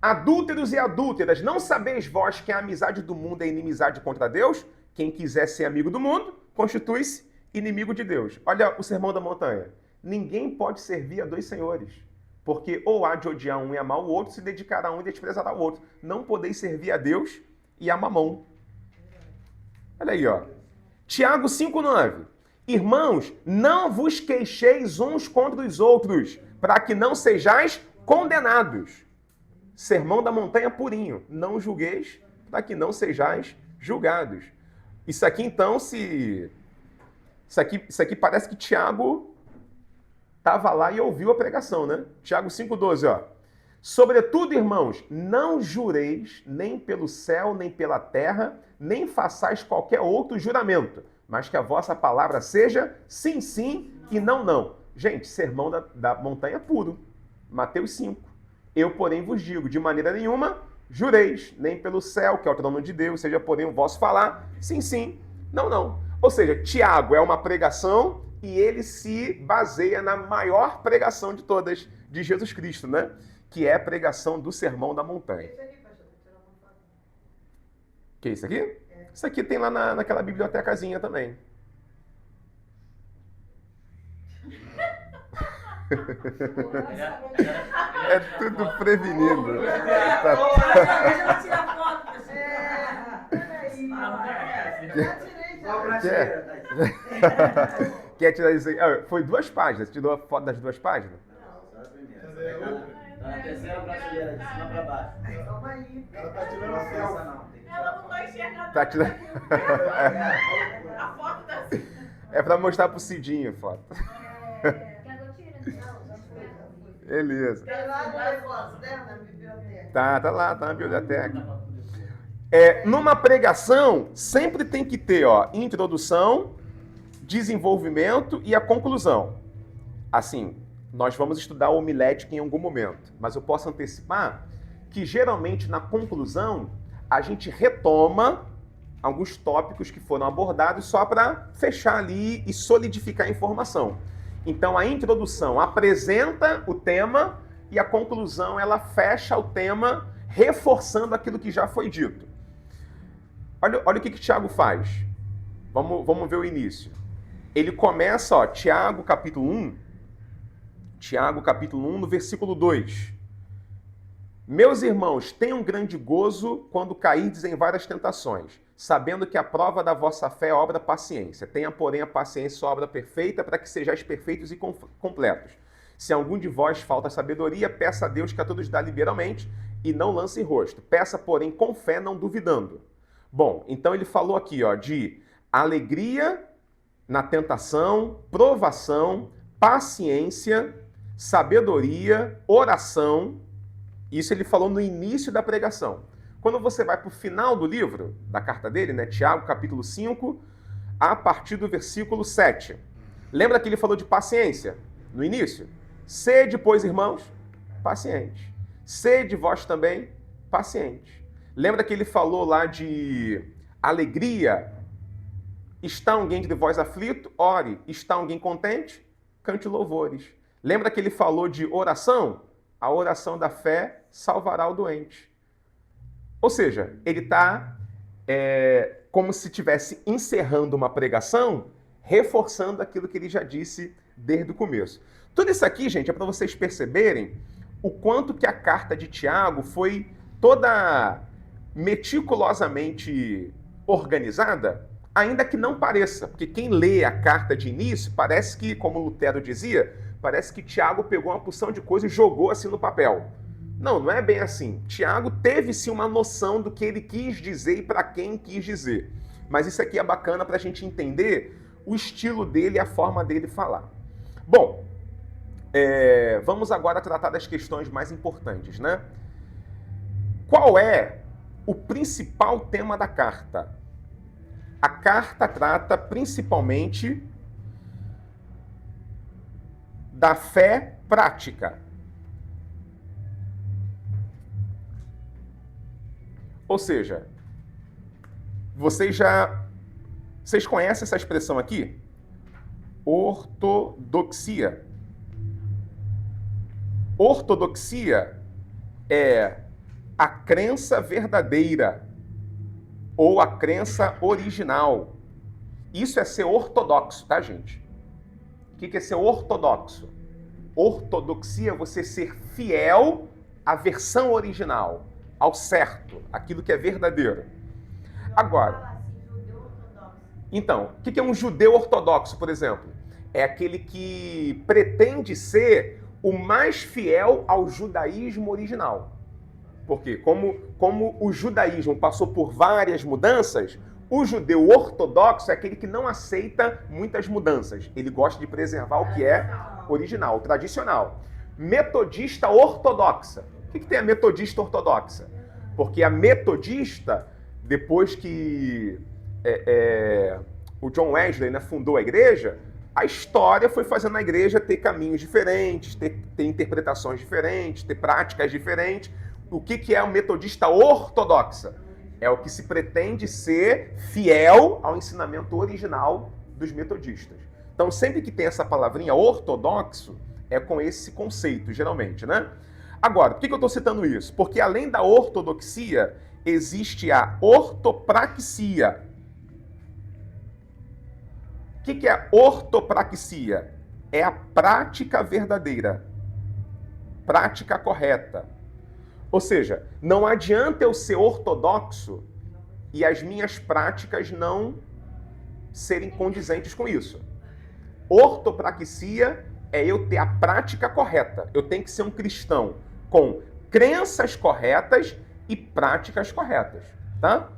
Adúlteros e adúlteras, não sabeis vós que a amizade do mundo é inimizade contra Deus? Quem quiser ser amigo do mundo, constitui-se inimigo de Deus. Olha o Sermão da Montanha. Ninguém pode servir a dois senhores, porque ou há de odiar um e amar o outro, se dedicará a um e desprezará o outro. Não podeis servir a Deus e a mamão. Olha aí, ó. Tiago 5:9. Irmãos, não vos queixeis uns contra os outros, para que não sejais condenados. Sermão da Montanha purinho. Não julgueis, para que não sejais julgados. Isso aqui, então, Isso aqui parece que Tiago estava lá e ouviu a pregação, né? Tiago 5:12, ó. Sobretudo, irmãos, não jureis nem pelo céu, nem pela terra, nem façais qualquer outro juramento, mas que a vossa palavra seja sim, sim e não, não. Gente, sermão da montanha puro. Mateus 5. Eu, porém, vos digo, de maneira nenhuma jureis, nem pelo céu, que é o trono de Deus, seja, porém, o vosso falar, sim, sim, não, não. Ou seja, Tiago é uma pregação e ele se baseia na maior pregação de todas, de Jesus Cristo, né? Que é a pregação do Sermão da Montanha. Esse aqui, pastor, vou tirar uma foto. Que é isso aqui? Isso aqui tem lá naquela bibliotecazinha também. É tudo prevenido. Deixa eu tirar foto, pessoal. Peraí. Já tirei, Qual já. prateleira? Quer tirar isso aí? Ah, foi 2 páginas. Você tirou a foto das 2 páginas? Só a primeira. Tá na terceira prateleira, de cima pra baixo. Calma aí. Ela tá tirando a Essa selfie. não, tem que Ela não vai enxergar Tá tirando. a foto da É pra mostrar pro Cidinho a foto. Beleza. Tem lá no negócio, né? Na biblioteca. Tá lá, tá na biblioteca. Numa pregação, sempre tem que ter, ó, introdução, desenvolvimento e a conclusão. Assim, nós vamos estudar a homilética em algum momento, mas eu posso antecipar que geralmente na conclusão a gente retoma alguns tópicos que foram abordados só para fechar ali e solidificar a informação. Então a introdução apresenta o tema e a conclusão ela fecha o tema reforçando aquilo que já foi dito. Olha o que Tiago faz. Vamos ver o início. Ele começa, ó, Tiago capítulo 1, no versículo 2. Meus irmãos, tenham grande gozo quando cairdes em várias tentações, sabendo que a prova da vossa fé é obra paciência. Tenha, porém, a paciência sua obra perfeita, para que sejais perfeitos e completos. Se algum de vós falta sabedoria, peça a Deus que a todos dá liberalmente e não lance em rosto. Peça, porém, com fé, não duvidando. Bom, então ele falou aqui, ó, de alegria na tentação, provação, paciência, sabedoria, oração. Isso ele falou no início da pregação. Quando você vai para o final do livro, da carta dele, né, Tiago, capítulo 5, a partir do versículo 7. Lembra que ele falou de paciência no início? Sede, pois, irmãos, pacientes. Sede vós também, pacientes. Lembra que ele falou lá de alegria? Está alguém de vós aflito? Ore. Está alguém contente? Cante louvores. Lembra que ele falou de oração? A oração da fé salvará o doente. Ou seja, ele está como se estivesse encerrando uma pregação, reforçando aquilo que ele já disse desde o começo. Tudo isso aqui, gente, é para vocês perceberem o quanto que a carta de Tiago foi toda meticulosamente organizada, ainda que não pareça, porque quem lê a carta de início parece que, como Lutero dizia, parece que Tiago pegou uma porção de coisa e jogou assim no papel. Não, não é bem assim. Tiago teve sim uma noção do que ele quis dizer e para quem quis dizer. Mas isso aqui é bacana para a gente entender o estilo dele e a forma dele falar. Bom, vamos agora tratar das questões mais importantes, né? Qual é o principal tema da carta? A carta trata principalmente da fé prática. Ou seja, vocês conhecem essa expressão aqui? Ortodoxia. Ortodoxia é a crença verdadeira ou a crença original. Isso é ser ortodoxo, tá, gente? O que é ser ortodoxo? Ortodoxia é você ser fiel à versão original, ao certo, aquilo que é verdadeiro. Agora, então, o que é um judeu ortodoxo, por exemplo? É aquele que pretende ser o mais fiel ao judaísmo original. Porque como o judaísmo passou por várias mudanças, o judeu ortodoxo é aquele que não aceita muitas mudanças. Ele gosta de preservar o que é original, tradicional. Metodista ortodoxa. que tem a metodista ortodoxa? Porque a metodista, depois que o John Wesley, né, fundou a igreja, a história foi fazendo a igreja ter caminhos diferentes, ter interpretações diferentes, ter práticas diferentes. O que é o metodista ortodoxa? É o que se pretende ser fiel ao ensinamento original dos metodistas. Então, sempre que tem essa palavrinha ortodoxo, é com esse conceito, geralmente, né? Agora, por que eu estou citando isso? Porque além da ortodoxia, existe a ortopraxia. O que é a ortopraxia? É a prática verdadeira, prática correta. Ou seja, não adianta eu ser ortodoxo e as minhas práticas não serem condizentes com isso. Ortopraxia é eu ter a prática correta. Eu tenho que ser um cristão com crenças corretas e práticas corretas, tá?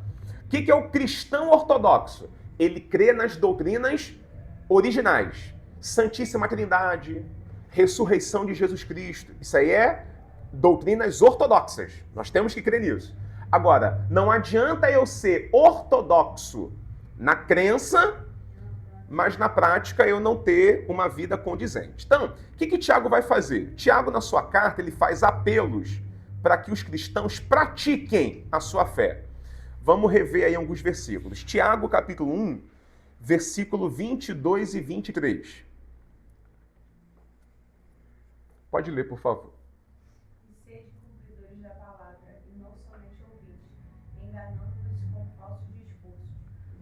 O que é o cristão ortodoxo? Ele crê nas doutrinas originais. Santíssima Trindade, ressurreição de Jesus Cristo. Isso aí é doutrinas ortodoxas. Nós temos que crer nisso. Agora, não adianta eu ser ortodoxo na crença, mas na prática eu não ter uma vida condizente. Então, o que Tiago vai fazer? Tiago, na sua carta, ele faz apelos para que os cristãos pratiquem a sua fé. Vamos rever aí alguns versículos. Tiago, capítulo 1, versículo 22 e 23. Pode ler, por favor. Sede cumpridores da palavra, e não somente ouvintes, enganando-vos com falsos discursos.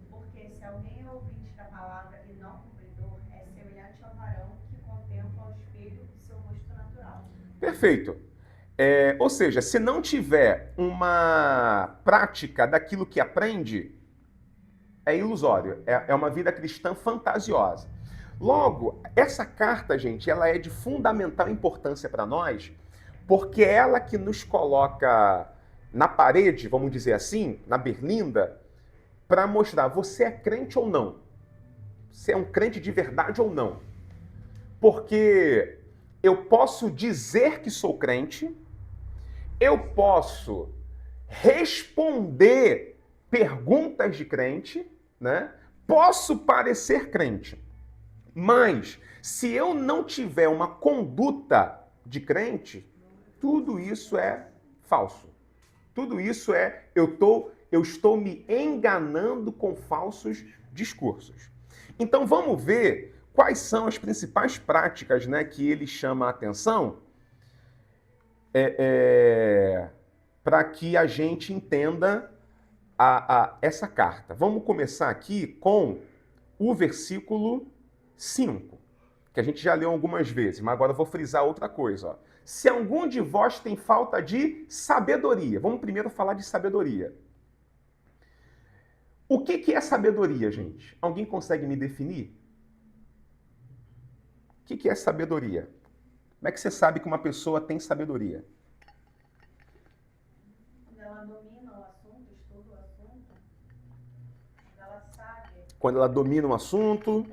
Porque se alguém é ouvinte da palavra e não cumpridor, é semelhante ao varão que contempla ao espelho seu rosto natural. Perfeito. Ou seja, se não tiver uma prática daquilo que aprende, é ilusório. É uma vida cristã fantasiosa. Logo, essa carta, gente, ela é de fundamental importância para nós, porque é ela que nos coloca na parede, vamos dizer assim, na berlinda, para mostrar, você é crente ou não? Você é um crente de verdade ou não? Porque eu posso dizer que sou crente, eu posso responder perguntas de crente, né? Posso parecer crente. Mas, se eu não tiver uma conduta de crente, tudo isso é falso. Tudo isso eu estou me enganando com falsos discursos. Então, vamos ver quais são as principais práticas, né, que ele chama a atenção para que a gente entenda essa carta. Vamos começar aqui com o versículo 5, que a gente já leu algumas vezes, mas agora eu vou frisar outra coisa. Ó. Se algum de vós tem falta de sabedoria, vamos primeiro falar de sabedoria. O que é sabedoria, gente? Alguém consegue me definir? O que é sabedoria? Como é que você sabe que uma pessoa tem sabedoria? Quando ela domina o assunto, estuda o assunto, ela sabe. Quando ela domina um assunto,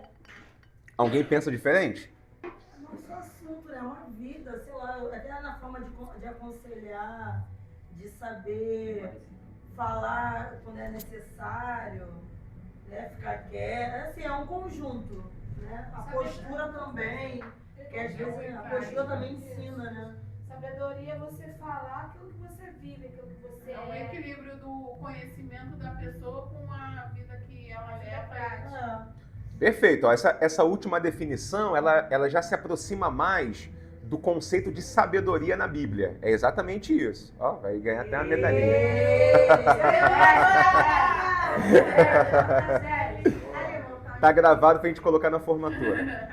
alguém pensa diferente? Não só assunto, né? É uma vida, sei lá, até na forma de aconselhar, de saber falar quando é necessário, né? Ficar quieto, assim, é um conjunto, né? A postura também, que às vezes a postura também ensina, né? Sabedoria é você falar aquilo que você vive, aquilo que você É o equilíbrio do conhecimento da pessoa com a vida que ela leva. Perfeito. Ó, essa última definição, ela já se aproxima mais do conceito de sabedoria na Bíblia. É exatamente isso. Ó, vai ganhar até uma medalhinha. Tá gravado pra gente colocar na formatura.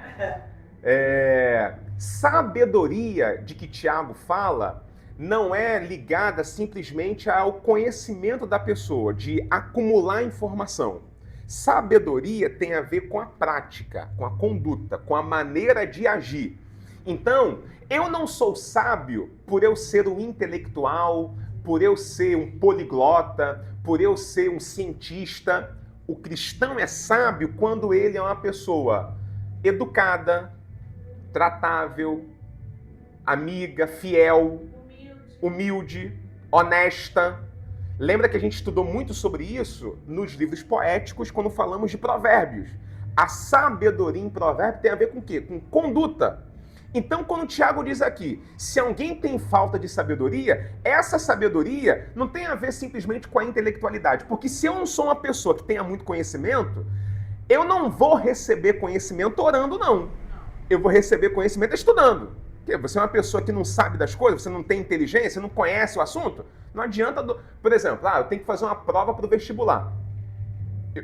Sabedoria de que Tiago fala não é ligada simplesmente ao conhecimento da pessoa, de acumular informação. Sabedoria tem a ver com a prática, com a conduta, com a maneira de agir. Então, eu não sou sábio por eu ser um intelectual, por eu ser um poliglota, por eu ser um cientista. O cristão é sábio quando ele é uma pessoa educada, tratável, amiga, fiel, humilde, honesta. Lembra que a gente estudou muito sobre isso nos livros poéticos quando falamos de provérbios. A sabedoria em provérbio tem a ver com o quê? Com conduta. Então, quando o Tiago diz aqui, se alguém tem falta de sabedoria, essa sabedoria não tem a ver simplesmente com a intelectualidade. Porque se eu não sou uma pessoa que tenha muito conhecimento, eu não vou receber conhecimento orando, não. Eu vou receber conhecimento estudando. Porque você é uma pessoa que não sabe das coisas, você não tem inteligência, não conhece o assunto, não adianta... Por exemplo, eu tenho que fazer uma prova para o vestibular.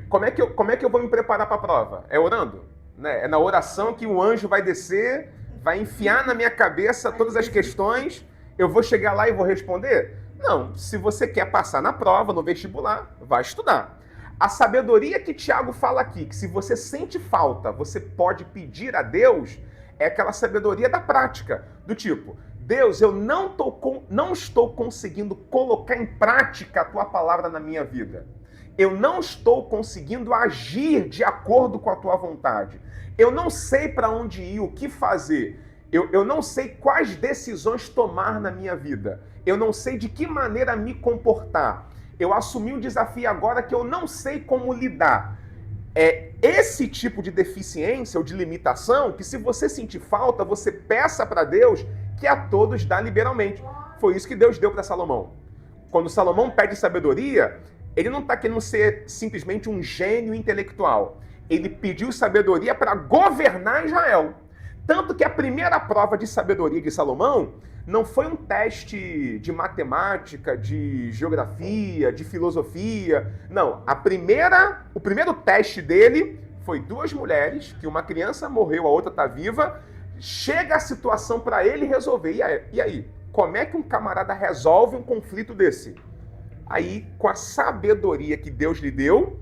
Como é que eu vou me preparar para a prova? É orando? Né? É na oração que o anjo vai descer, vai enfiar na minha cabeça todas as questões, eu vou chegar lá e vou responder? Não, se você quer passar na prova, no vestibular, vai estudar. A sabedoria que Tiago fala aqui, que se você sente falta, você pode pedir a Deus, é aquela sabedoria da prática, do tipo, Deus, eu não estou conseguindo colocar em prática a tua palavra na minha vida. Eu não estou conseguindo agir de acordo com a tua vontade. Eu não sei para onde ir, o que fazer. Eu não sei quais decisões tomar na minha vida. Eu não sei de que maneira me comportar. Eu assumi um desafio agora que eu não sei como lidar. É esse tipo de deficiência ou de limitação que, se você sentir falta, você peça para Deus, que a todos dá liberalmente. Foi isso que Deus deu para Salomão. Quando Salomão pede sabedoria, ele não está querendo ser simplesmente um gênio intelectual. Ele pediu sabedoria para governar Israel. Tanto que a primeira prova de sabedoria de Salomão não foi um teste de matemática, de geografia, de filosofia. Não, o primeiro teste dele foi 2 mulheres, que uma criança morreu, a outra está viva. Chega a situação para ele resolver. E aí? Como é que um camarada resolve um conflito desse? Aí, com a sabedoria que Deus lhe deu,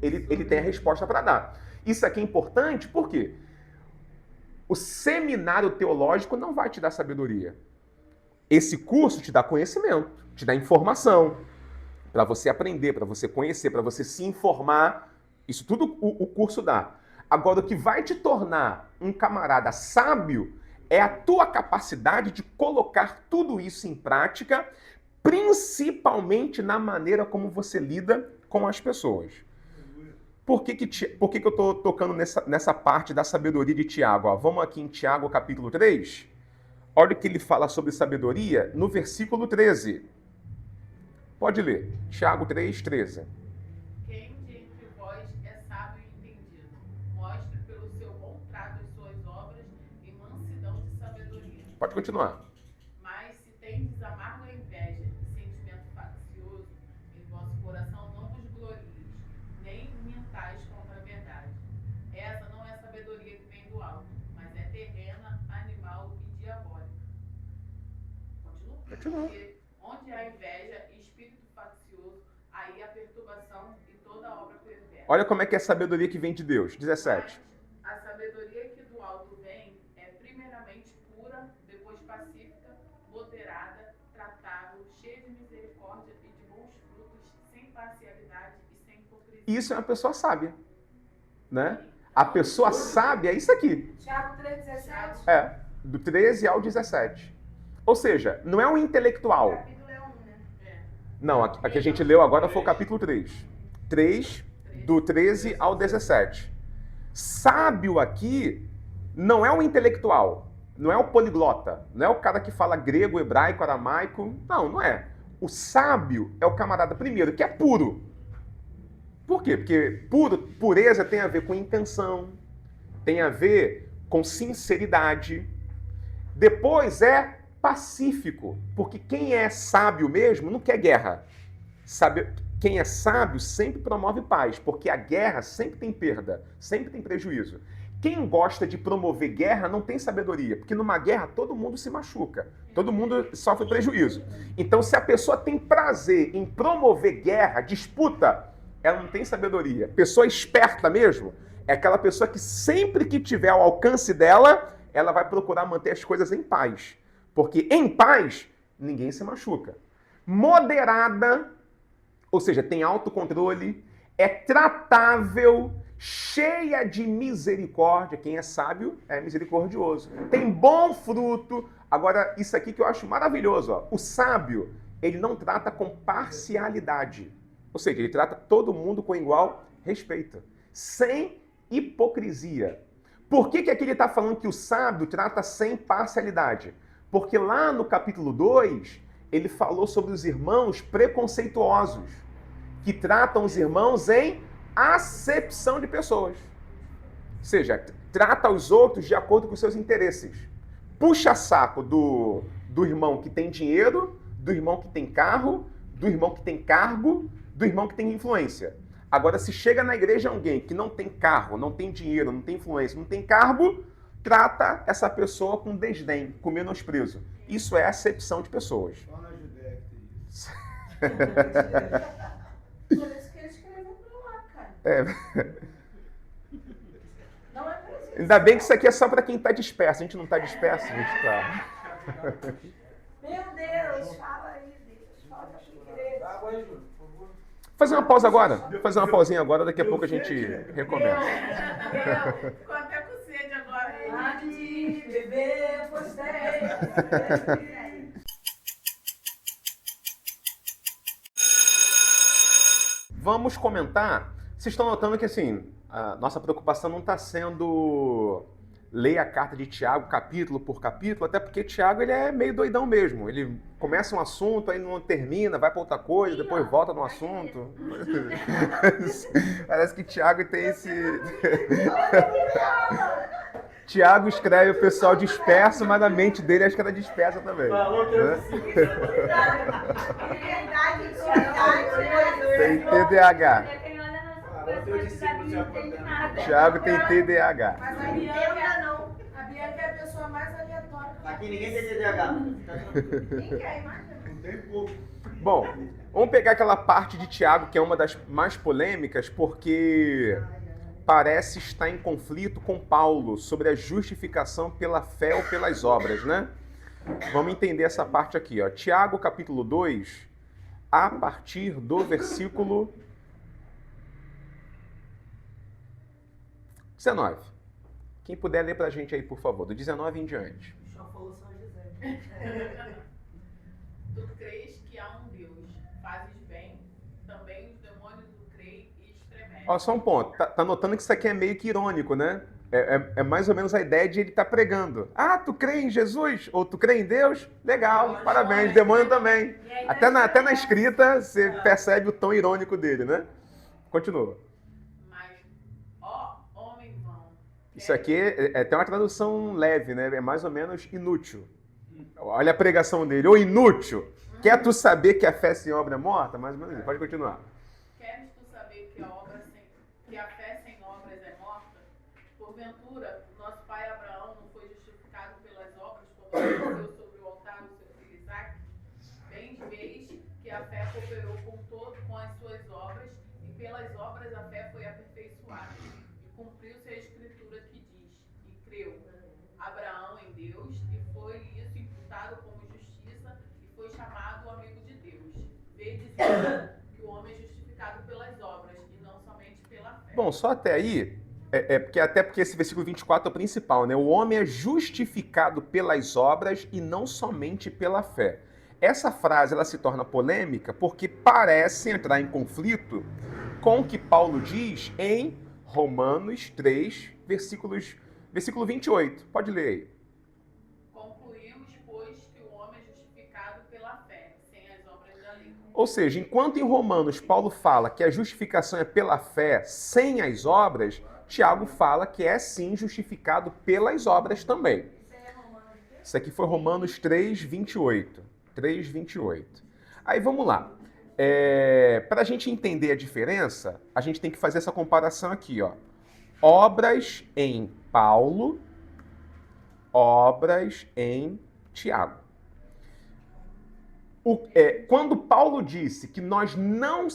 ele tem a resposta para dar. Isso aqui é importante, por quê? O seminário teológico não vai te dar sabedoria. Esse curso te dá conhecimento, te dá informação, para você aprender, para você conhecer, para você se informar. Isso tudo o curso dá. Agora, o que vai te tornar um camarada sábio é a tua capacidade de colocar tudo isso em prática, principalmente na maneira como você lida com as pessoas. Por que eu estou tocando nessa parte da sabedoria de Tiago? Vamos aqui em Tiago, capítulo 3. Olha o que ele fala sobre sabedoria no versículo 13. Pode ler. Tiago 3, 13. Quem de entre vós é sábio e entendido? Mostre pelo seu bom trato as suas obras e mansidão de sabedoria. Pode continuar. Mas se tendes amarga inveja e sentimento faccioso em vosso coração, não vos glorieis, nem mintais contra a verdade. Essa não é sabedoria que vem do alto, mas é terrena, animal e diabólica. Continua? Porque onde há inveja e espírito faccioso, aí há perturbação e toda obra perversa. Olha como é que é a sabedoria que vem de Deus. 17. Mas a sabedoria que do alto vem é primeiramente pura, depois pacífica, moderada, tratável, cheia de misericórdia e de bons frutos, sem parcialidade e sem hipocrisia. Isso é uma pessoa sábia, né? A pessoa sábia é isso aqui. Tiago 3,17. É, do 13 ao 17. Ou seja, não é um O intelectual. capítulo é 1, né? Não, a que a gente leu agora foi o capítulo 3. 3, do 13 ao 17. Sábio aqui não é um intelectual, não é o poliglota, não é o cara que fala grego, hebraico, aramaico. Não, não é. O sábio é o camarada, primeiro, que é puro. Por quê? Porque pureza tem a ver com intenção, tem a ver com sinceridade. Depois é pacífico, porque quem é sábio mesmo não quer guerra. Quem é sábio sempre promove paz, porque a guerra sempre tem perda, sempre tem prejuízo. Quem gosta de promover guerra não tem sabedoria, porque numa guerra todo mundo se machuca, todo mundo sofre prejuízo. Então, se a pessoa tem prazer em promover guerra, disputa, ela não tem sabedoria. Pessoa esperta mesmo é aquela pessoa que sempre que tiver ao alcance dela, ela vai procurar manter as coisas em paz. Porque em paz, ninguém se machuca. Moderada, ou seja, tem autocontrole, é tratável, cheia de misericórdia. Quem é sábio é misericordioso. Tem bom fruto. Agora, isso aqui que eu acho maravilhoso, ó. O sábio, ele não trata com parcialidade. Ou seja, ele trata todo mundo com igual respeito, sem hipocrisia. Por que aqui ele está falando que o sábio trata sem parcialidade? Porque lá no capítulo 2, ele falou sobre os irmãos preconceituosos, que tratam os irmãos em acepção de pessoas. Ou seja, trata os outros de acordo com seus interesses. Puxa saco do irmão que tem dinheiro, do irmão que tem carro, do irmão que tem cargo, do irmão que tem influência. Agora, se chega na igreja alguém que não tem carro, não tem dinheiro, não tem influência, não tem cargo, trata essa pessoa com desdém, com menosprezo. Isso é acepção de pessoas. Só na Judéia que tem isso. Por isso que ele escreveu pra lá, cara. Não é pra isso. Ainda bem que isso aqui é só para quem está disperso. A gente não está disperso, a gente está... Meu Deus, fala aí, Deus. Fala pra igreja. Dá água aí, Júlio, por favor. Fazer uma pausa agora. Fazer uma pausinha agora, daqui a pouco a gente recomenda. Ficou até com sede agora. Pode beber, postei. Vamos comentar. Vocês estão notando que, assim, a nossa preocupação não está sendo ler a carta de Tiago capítulo por capítulo, até porque Tiago ele é meio doidão mesmo. Ele começa um assunto, aí não termina, vai para outra coisa, depois volta no assunto. Parece que Tiago tem esse... Tiago escreve o pessoal disperso, mas na mente dele acho que era dispersa também. Falou que Né? Tem Verdade, TDAH. quem olha nas Falou coisas teu discípulo da de Bíblia não entende Jacó. nada. Tiago tem TDAH. Mas a Não Bianca, entenda, não. a Bianca é a pessoa mais aleatória que eu Aqui ninguém tem TDAH. Nem quer, imagina. Não tem pouco. Bom, vamos pegar aquela parte de Tiago que é uma das mais polêmicas, porque parece estar em conflito com Paulo sobre a justificação pela fé ou pelas obras, né? Vamos entender essa parte aqui, ó. Tiago, capítulo 2, a partir do versículo 19. Quem puder ler pra gente aí, por favor, do 19 em diante. Só falou São José. Tu crês que há um Deus, fazes bem, também os demônios o creem e estremecem. Ó, só um ponto. Tá notando que isso aqui é meio que irônico, né? É mais ou menos a ideia de ele estar pregando. Ah, tu crê em Jesus? Ou tu crê em Deus? Legal, parabéns. Demônio também. Até na escrita você percebe o tom irônico dele, né? Continua. Mas, ó homem vão. Isso aqui tem uma tradução leve, né? É mais ou menos inútil. Olha a pregação dele. Ô inútil! Quer tu saber que a fé sem obra é morta? Mais ou menos isso. Pode continuar. Queres tu saber que a fé sem obras é morta? Porventura, nosso pai Abraão não foi justificado pelas obras quando ofereceu sobre o altar o seu filho Isaque? Bem vês que a fé cooperou com as suas obras, e pelas obras a fé foi aperfeiçoada. E cumpriu-se a escritura que diz, e creu Abraão em Deus, e foi isso imputado como justiça, e foi chamado amigo de Deus. Vedes então que o homem é justificado pelas obras, e não somente pela fé. Bom, só até aí, até porque esse versículo 24 é o principal, né? O homem é justificado pelas obras e não somente pela fé. Essa frase ela se torna polêmica porque parece entrar em conflito com o que Paulo diz em Romanos 3, versículo 28. Pode ler aí. Concluímos, pois, que o homem é justificado pela fé, sem as obras da lei. Ou seja, enquanto em Romanos Paulo fala que a justificação é pela fé sem as obras, Tiago fala que é sim justificado pelas obras também. Isso aqui foi Romanos 3, 28. 3, 28. Aí vamos lá. Para a gente entender a diferença, a gente tem que fazer essa comparação aqui, ó. Obras em Paulo, obras em Tiago. Quando Paulo disse que nós não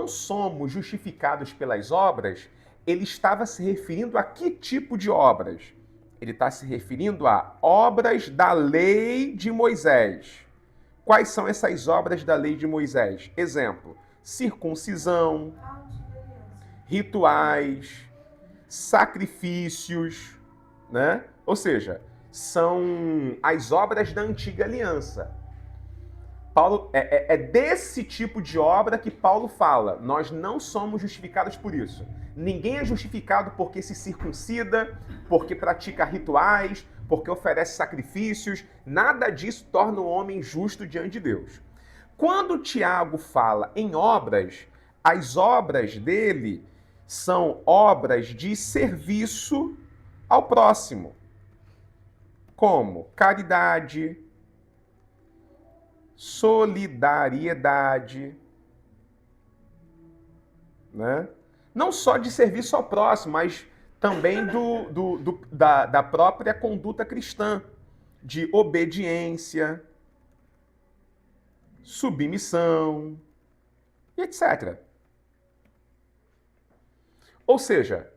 somos justificados pelas obras, ele estava se referindo a que tipo de obras? Ele está se referindo a obras da lei de Moisés. Quais são essas obras da lei de Moisés? Exemplo, circuncisão, rituais, sacrifícios, né? Ou seja, são as obras da antiga aliança. Paulo, é desse tipo de obra que Paulo fala. Nós não somos justificados por isso. Ninguém é justificado porque se circuncida, porque pratica rituais, porque oferece sacrifícios. Nada disso torna o homem justo diante de Deus. Quando Tiago fala em obras, as obras dele são obras de serviço ao próximo. Como caridade, solidariedade, né? Não só de serviço ao próximo, mas também da própria conduta cristã, de obediência, submissão, etc. Ou seja,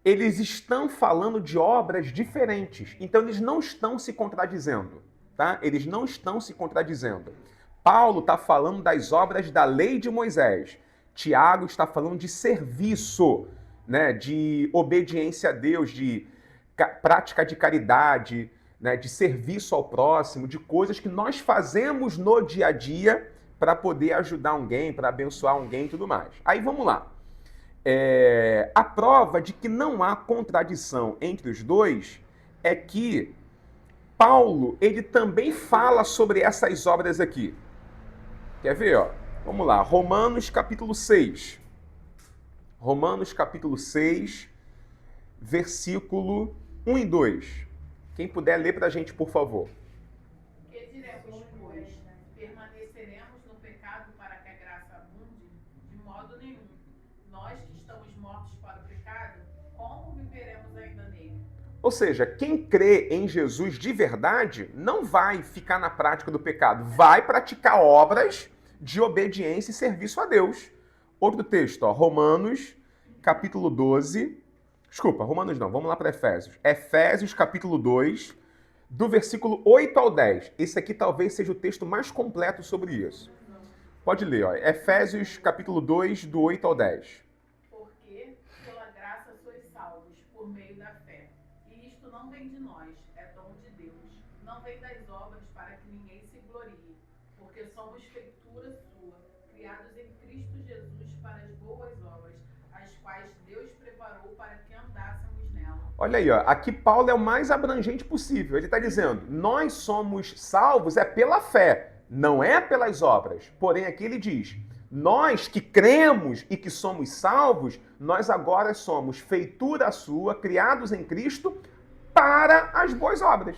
eles estão falando de obras diferentes, então eles não estão se contradizendo, tá? Eles não estão se contradizendo. Paulo está falando das obras da lei de Moisés. Tiago está falando de serviço, né? De obediência a Deus, de prática de caridade, né? De serviço ao próximo, de coisas que nós fazemos no dia a dia para poder ajudar alguém, para abençoar alguém e tudo mais. Aí vamos lá. A prova de que não há contradição entre os dois é que Paulo, ele também fala sobre essas obras aqui. Quer ver, ó? Vamos lá, Romanos capítulo 6. Romanos capítulo 6, versículo 1 e 2. Quem puder ler pra gente, por favor. Que diremos, pois? Permaneceremos no pecado para que a graça abunde? De modo nenhum. Nós que estamos mortos para o pecado, como viveremos ainda nele? Ou seja, quem crê em Jesus de verdade não vai ficar na prática do pecado, vai praticar obras de obediência e serviço a Deus. Outro texto, ó, Romanos, capítulo 12. Desculpa, Romanos não, vamos lá para Efésios. Efésios, capítulo 2, do versículo 8 ao 10. Esse aqui talvez seja o texto mais completo sobre isso. Pode ler, ó. Efésios, capítulo 2, do 8 ao 10. Porque pela graça sois salvos, por meio da fé. E isto não vem de nós, é dom de Deus. Não vem das obras para que ninguém se glorie, porque somos feitura sua, criados em Cristo Jesus para as boas obras, as quais Deus preparou para que andássemos nela. Olha aí, ó. Aqui Paulo é o mais abrangente possível. Ele está dizendo, nós somos salvos pela fé, não é pelas obras. Porém, aqui ele diz, nós que cremos e que somos salvos, nós agora somos feitura sua, criados em Cristo para as boas obras.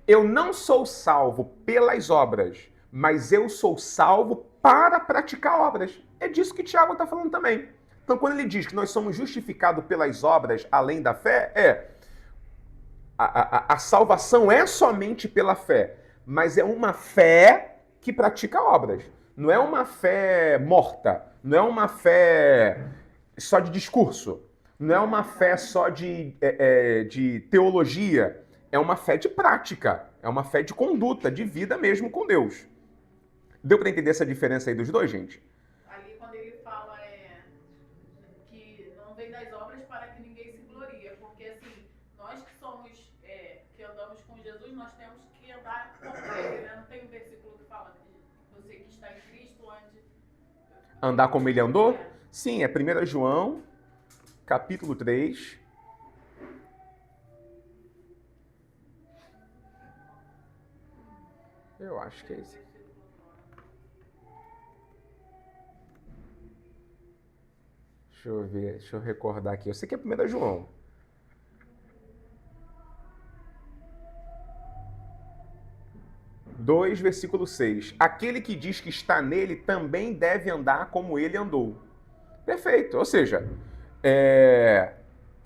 Eu não sou salvo pelas obras, mas eu sou salvo para praticar obras. É disso que Tiago está falando também. Então, quando ele diz que nós somos justificados pelas obras além da fé, a salvação é somente pela fé, mas é uma fé que pratica obras. Não é uma fé morta, não é uma fé só de discurso, não é uma fé só de teologia, é uma fé de prática, é uma fé de conduta, de vida mesmo com Deus. Deu para entender essa diferença aí dos dois, gente? Ali quando ele fala que não vem das obras para que ninguém se glorie, porque assim, nós que somos, que andamos com Jesus, nós temos que andar com ele, né? Não tem um versículo que fala que você que está em Cristo ande... Andar como ele andou? Sim, é 1 João, capítulo 3. Eu acho que é esse. Deixa eu ver, deixa eu recordar aqui. Eu sei que é 1 João. (2), versículo 6. Aquele que diz que está nele também deve andar como ele andou. Perfeito. Ou seja,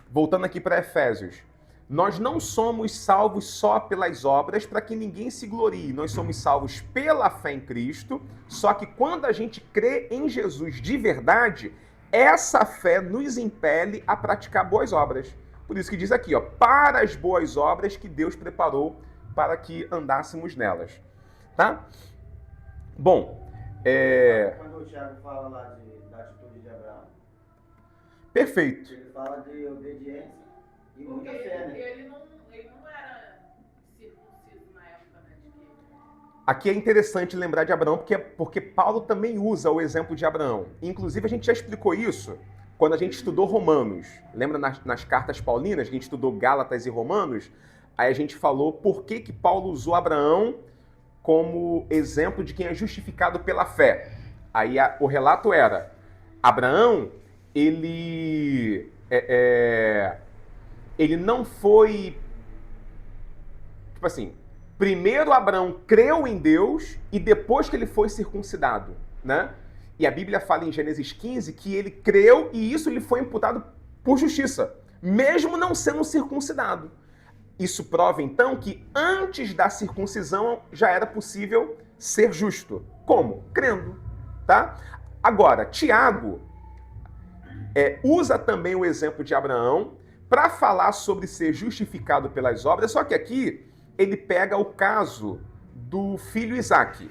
voltando aqui para Efésios, nós não somos salvos só pelas obras para que ninguém se glorie. Nós somos salvos pela fé em Cristo, só que quando a gente crê em Jesus de verdade, essa fé nos impele a praticar boas obras. Por isso que diz aqui, ó, para as boas obras que Deus preparou para que andássemos nelas. Tá? Bom, Quando o Tiago fala lá da atitude de Abraão, perfeito. ele fala de obediência e Porque muita fé, né? ele não era Aqui é interessante lembrar de Abraão, porque Paulo também usa o exemplo de Abraão. Inclusive, a gente já explicou isso quando a gente estudou Romanos. Lembra nas cartas paulinas, que a gente estudou Gálatas e Romanos? Aí a gente falou por que Paulo usou Abraão como exemplo de quem é justificado pela fé. Aí o relato era, Abraão, ele não foi... Tipo assim, primeiro Abraão creu em Deus e depois que ele foi circuncidado, né? E a Bíblia fala em Gênesis 15 que ele creu e isso lhe foi imputado por justiça, mesmo não sendo circuncidado. Isso prova, então, que antes da circuncisão já era possível ser justo. Como? Crendo, tá? Agora, Tiago usa também o exemplo de Abraão para falar sobre ser justificado pelas obras, só que aqui ele pega o caso do filho Isaque.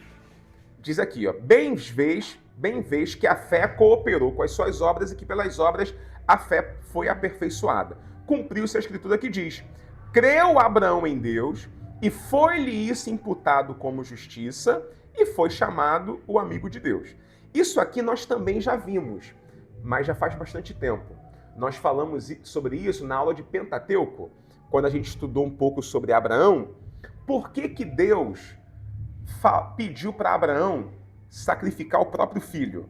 Diz aqui, ó, bem vês que a fé cooperou com as suas obras e que pelas obras a fé foi aperfeiçoada. Cumpriu-se a escritura que diz, creu Abraão em Deus e foi-lhe isso imputado como justiça e foi chamado o amigo de Deus. Isso aqui nós também já vimos, mas já faz bastante tempo. Nós falamos sobre isso na aula de Pentateuco, quando a gente estudou um pouco sobre Abraão. Por que Deus pediu para Abraão sacrificar o próprio filho?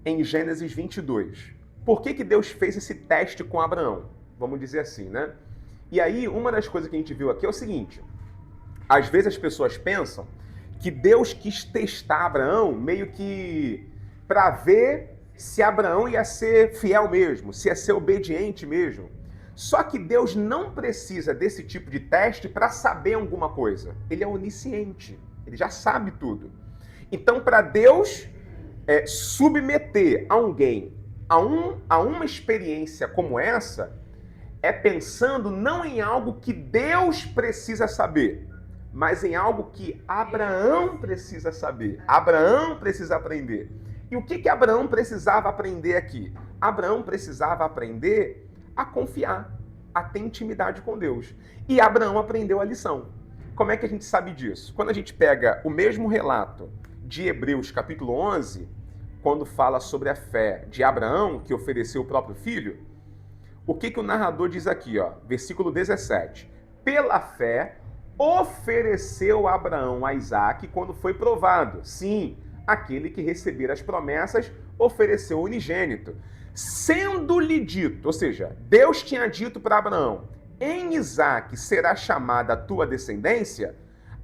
Em Gênesis 22. Por que Deus fez esse teste com Abraão? Vamos dizer assim, né? E aí, uma das coisas que a gente viu aqui é o seguinte. Às vezes as pessoas pensam que Deus quis testar Abraão meio que para ver se Abraão ia ser fiel mesmo, se ia ser obediente mesmo. Só que Deus não precisa desse tipo de teste para saber alguma coisa. Ele é onisciente, ele já sabe tudo. Então, para Deus submeter alguém a uma experiência como essa, é pensando não em algo que Deus precisa saber, mas em algo que Abraão precisa saber. Abraão precisa aprender. E o que Abraão precisava aprender aqui? Abraão precisava aprender a confiar, a ter intimidade com Deus. E Abraão aprendeu a lição. Como é que a gente sabe disso? Quando a gente pega o mesmo relato de Hebreus capítulo 11, quando fala sobre a fé de Abraão, que ofereceu o próprio filho, o que o narrador diz aqui, ó, versículo 17. Pela fé, ofereceu Abraão a Isaque quando foi provado. Sim, aquele que recebera as promessas ofereceu o unigênito. Sendo-lhe dito, ou seja, Deus tinha dito para Abraão, em Isaque será chamada a tua descendência.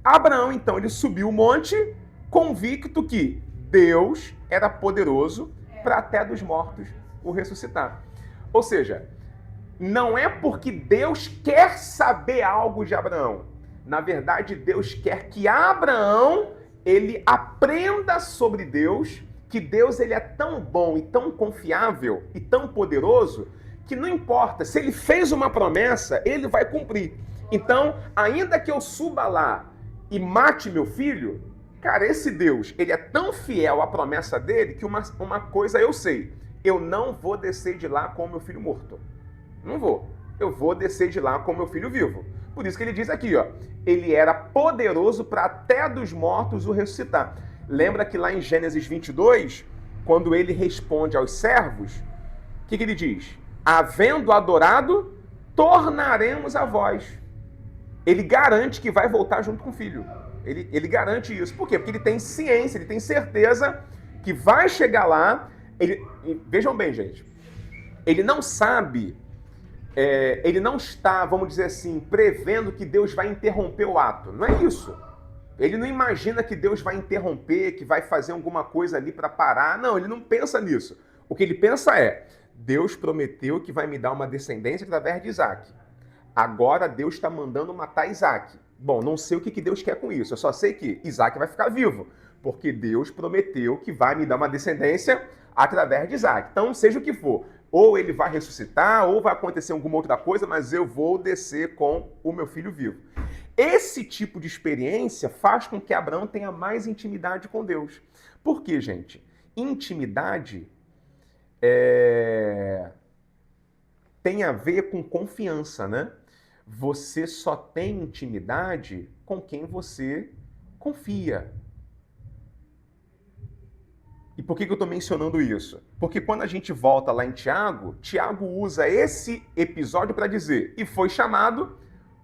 Abraão, então, ele subiu o monte, convicto que Deus era poderoso para até dos mortos o ressuscitar. Ou seja, não é porque Deus quer saber algo de Abraão. Na verdade, Deus quer que Abraão, ele aprenda sobre Deus, que Deus ele é tão bom e tão confiável e tão poderoso, que não importa, se ele fez uma promessa, ele vai cumprir. Então, ainda que eu suba lá e mate meu filho, cara, esse Deus, ele é tão fiel à promessa dele que uma coisa eu sei, eu não vou descer de lá com o meu filho morto. Não vou. Eu vou descer de lá com o meu filho vivo. Por isso que ele diz aqui, ó, ele era poderoso para até dos mortos o ressuscitar. Lembra que lá em Gênesis 22, quando ele responde aos servos, o que ele diz? Havendo adorado, tornaremos a vós. Ele garante que vai voltar junto com o filho. Ele garante isso. Por quê? Porque ele tem ciência, ele tem certeza que vai chegar lá. Vejam bem, gente. Ele não sabe, ele não está, vamos dizer assim, prevendo que Deus vai interromper o ato. Não é isso. Ele não imagina que Deus vai interromper, que vai fazer alguma coisa ali para parar. Não, ele não pensa nisso. O que ele pensa é, Deus prometeu que vai me dar uma descendência através de Isaque. Agora Deus está mandando matar Isaque. Bom, não sei o que Deus quer com isso. Eu só sei que Isaque vai ficar vivo. Porque Deus prometeu que vai me dar uma descendência através de Isaque. Então, seja o que for. Ou ele vai ressuscitar, ou vai acontecer alguma outra coisa, mas eu vou descer com o meu filho vivo. Esse tipo de experiência faz com que Abraão tenha mais intimidade com Deus. Por quê, gente? Intimidade tem a ver com confiança, né? Você só tem intimidade com quem você confia. E por que eu estou mencionando isso? Porque quando a gente volta lá em Tiago, Tiago usa esse episódio para dizer, e foi chamado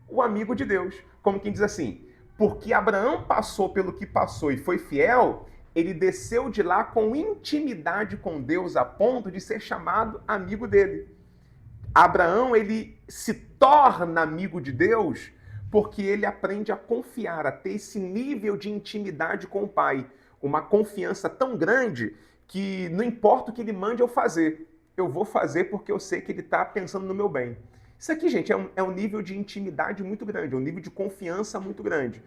o amigo de Deus. Como quem diz assim, porque Abraão passou pelo que passou e foi fiel, ele desceu de lá com intimidade com Deus a ponto de ser chamado amigo dele. Abraão, ele se torna amigo de Deus porque ele aprende a confiar, a ter esse nível de intimidade com o Pai. Uma confiança tão grande que não importa o que ele mande eu fazer. Eu vou fazer porque eu sei que ele está pensando no meu bem. Isso aqui, gente, é um nível de intimidade muito grande, é um nível de confiança muito grande.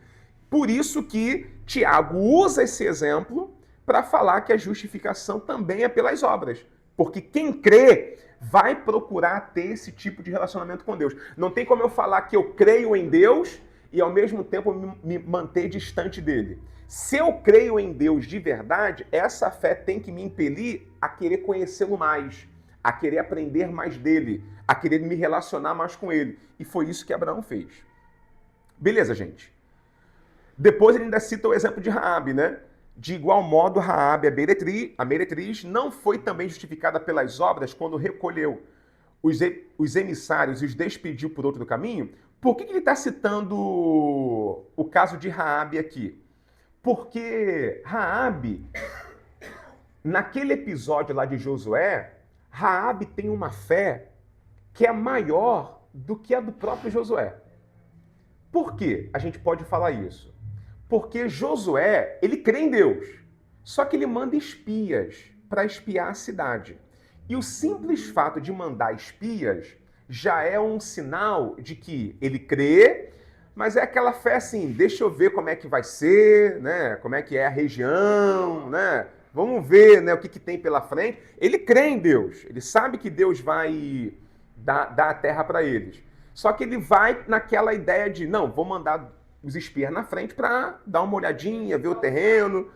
Por isso que Tiago usa esse exemplo para falar que a justificação também é pelas obras. Porque quem crê vai procurar ter esse tipo de relacionamento com Deus. Não tem como eu falar que eu creio em Deus e ao mesmo tempo me manter distante dele. Se eu creio em Deus de verdade, essa fé tem que me impelir a querer conhecê-lo mais, a querer aprender mais dele, a querer me relacionar mais com ele. E foi isso que Abraão fez. Beleza, gente. Depois ele ainda cita o exemplo de Raabe, né? De igual modo, Raabe, a meretriz, não foi também justificada pelas obras quando recolheu os emissários e os despediu por outro caminho? Por que ele está citando o caso de Raabe aqui? Porque Raabe, naquele episódio lá de Josué, Raabe tem uma fé que é maior do que a do próprio Josué. Por que a gente pode falar isso? Porque Josué, ele crê em Deus, só que ele manda espias para espiar a cidade. E o simples fato de mandar espias já é um sinal de que ele crê, mas é aquela fé assim, deixa eu ver como é que vai ser, né? Como é que é a região, né? Vamos ver, né, o que tem pela frente. Ele crê em Deus, ele sabe que Deus vai dar a terra para eles. Só que ele vai naquela ideia de, não, vou mandar os espias na frente para dar uma olhadinha, ver o terreno.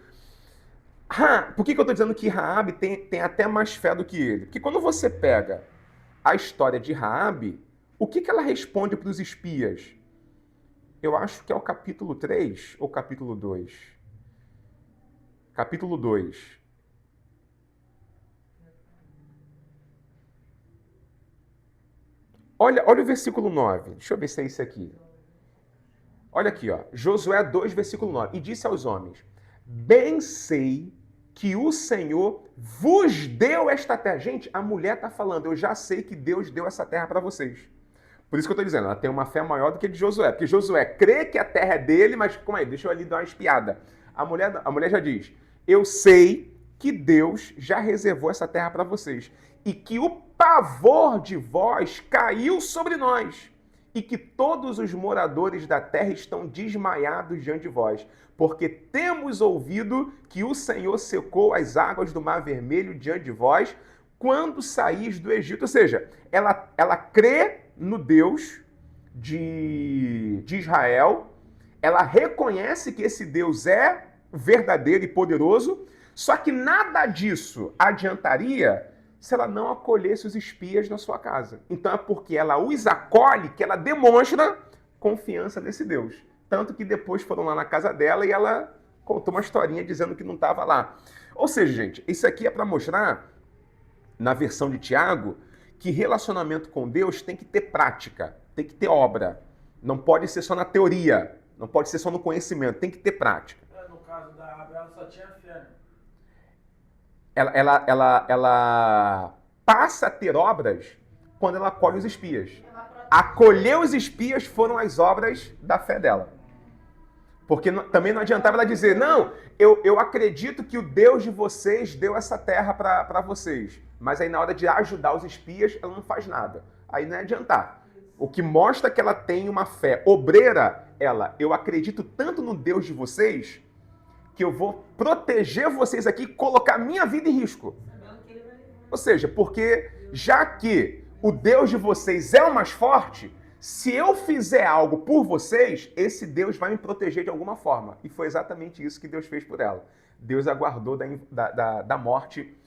Por que eu estou dizendo que Raabe tem até mais fé do que ele? Porque quando você pega a história de Raabe, o que ela responde para os espias? Eu acho que é o capítulo 3 ou capítulo 2. Capítulo 2. Olha o versículo 9. Deixa eu ver se é isso aqui. Olha aqui, ó. Josué 2, versículo 9. E disse aos homens, bem sei que o Senhor vos deu esta terra. Gente, a mulher está falando, eu já sei que Deus deu essa terra para vocês. Por isso que eu estou dizendo, ela tem uma fé maior do que a de Josué. Porque Josué crê que a terra é dele, mas calma aí, deixa eu ali dar uma espiada. A mulher já diz, eu sei que Deus já reservou essa terra para vocês. E que o pavor de vós caiu sobre nós. E que todos os moradores da terra estão desmaiados diante de vós. Porque temos ouvido que o Senhor secou as águas do Mar Vermelho diante de vós quando saís do Egito. Ou seja, ela crê no Deus de Israel, ela reconhece que esse Deus é verdadeiro e poderoso, só que nada disso adiantaria se ela não acolhesse os espias na sua casa. Então é porque ela os acolhe que ela demonstra confiança nesse Deus. Tanto que depois foram lá na casa dela e ela contou uma historinha dizendo que não estava lá. Ou seja, gente, isso aqui é para mostrar, na versão de Tiago, que relacionamento com Deus tem que ter prática, tem que ter obra. Não pode ser só na teoria, não pode ser só no conhecimento, tem que ter prática. No caso da Raabe, ela só tinha fé, né? Ela passa a ter obras quando ela acolhe os espias. Acolher os espias foram as obras da fé dela. Porque também não adiantava ela dizer, não, eu acredito que o Deus de vocês deu essa terra para vocês. Mas aí na hora de ajudar os espias, ela não faz nada. Aí não é adiantar. O que mostra que ela tem uma fé obreira, eu acredito tanto no Deus de vocês, que eu vou proteger vocês aqui e colocar minha vida em risco. Ou seja, porque já que o Deus de vocês é o mais forte, se eu fizer algo por vocês, esse Deus vai me proteger de alguma forma. E foi exatamente isso que Deus fez por ela. Deus a guardou da morte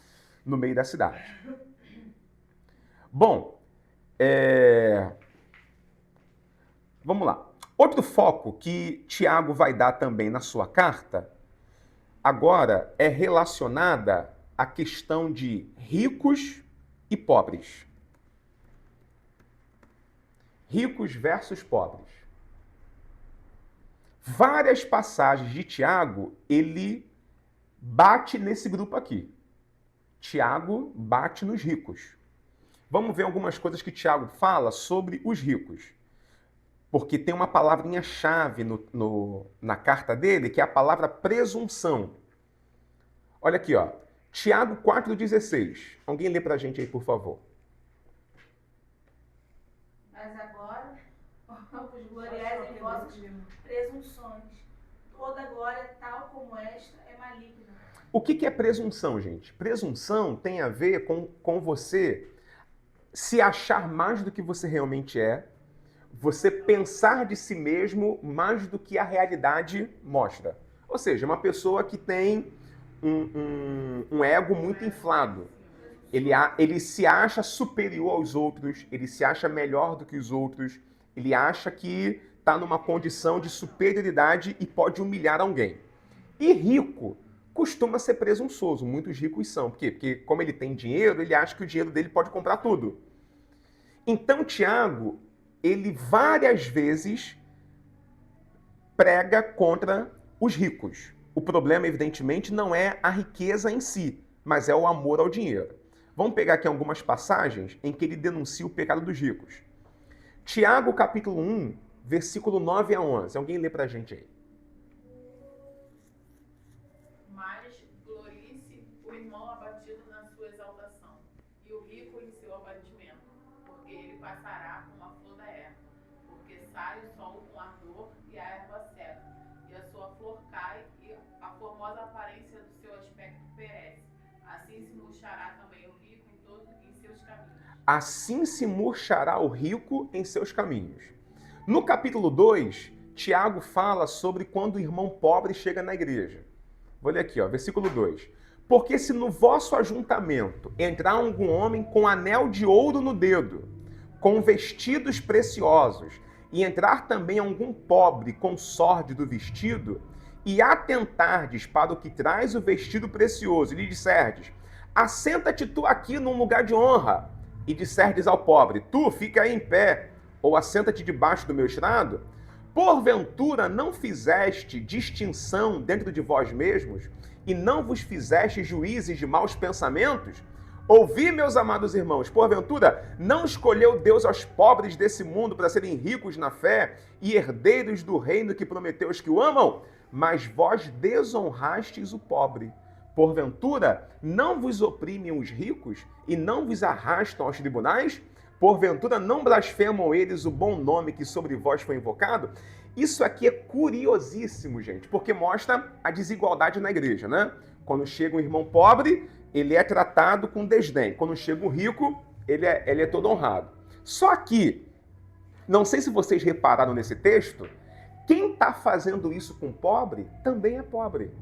no meio da cidade. Bom, vamos lá. Outro foco que Tiago vai dar também na sua carta, agora é relacionada à questão de ricos e pobres. Ricos versus pobres. Várias passagens de Tiago, ele bate nesse grupo aqui. Tiago bate nos ricos. Vamos ver algumas coisas que Tiago fala sobre os ricos. Porque tem uma palavrinha-chave na carta dele, que é a palavra presunção. Olha aqui, ó. Tiago 4,16. Alguém lê pra gente aí, por favor. Mas agora, os gloriais em vossas presunções. Toda glória, tal como esta, é maligna. O que é presunção, gente? Presunção tem a ver com você se achar mais do que você realmente é, você pensar de si mesmo mais do que a realidade mostra. Ou seja, uma pessoa que tem um ego muito inflado. Ele se acha superior aos outros, ele se acha melhor do que os outros, ele acha que está numa condição de superioridade e pode humilhar alguém. E rico costuma ser presunçoso, muitos ricos são. Por quê? Porque como ele tem dinheiro, ele acha que o dinheiro dele pode comprar tudo. Então, Tiago, ele várias vezes prega contra os ricos. O problema, evidentemente, não é a riqueza em si, mas é o amor ao dinheiro. Vamos pegar aqui algumas passagens em que ele denuncia o pecado dos ricos. Tiago, capítulo 1, versículo 9 a 11. Alguém lê pra gente aí. Mas glorie-se o irmão abatido na sua exaltação, e o rico em seu abatimento, porque ele passará como a flor da erva, porque sai o sol com ardor e a erva seca, e a sua flor cai, e a formosa aparência do seu aspecto perece. Assim se murchará também o rico em seus caminhos. Assim se murchará o rico em seus caminhos. No capítulo 2, Tiago fala sobre quando o irmão pobre chega na igreja. Vou ler aqui, ó, versículo 2. Porque se no vosso ajuntamento entrar algum homem com anel de ouro no dedo, com vestidos preciosos, e entrar também algum pobre com sórdido vestido, e atentardes para o que traz o vestido precioso, e lhe disserdes, assenta-te tu aqui num lugar de honra, e disserdes ao pobre, tu fica aí em pé, ou assenta-te debaixo do meu estrado, porventura não fizeste distinção dentro de vós mesmos, e não vos fizeste juízes de maus pensamentos? Ouvi, meus amados irmãos, porventura não escolheu Deus aos pobres desse mundo para serem ricos na fé e herdeiros do reino que prometeu aos que o amam? Mas vós desonrastes o pobre. Porventura não vos oprimem os ricos e não vos arrastam aos tribunais? Porventura não blasfemam eles o bom nome que sobre vós foi invocado? Isso aqui é curiosíssimo, gente, porque mostra a desigualdade na igreja, né? Quando chega um irmão pobre, ele é tratado com desdém. Quando chega um rico, ele é todo honrado. Só que, não sei se vocês repararam nesse texto, quem está fazendo isso com o pobre também é pobre,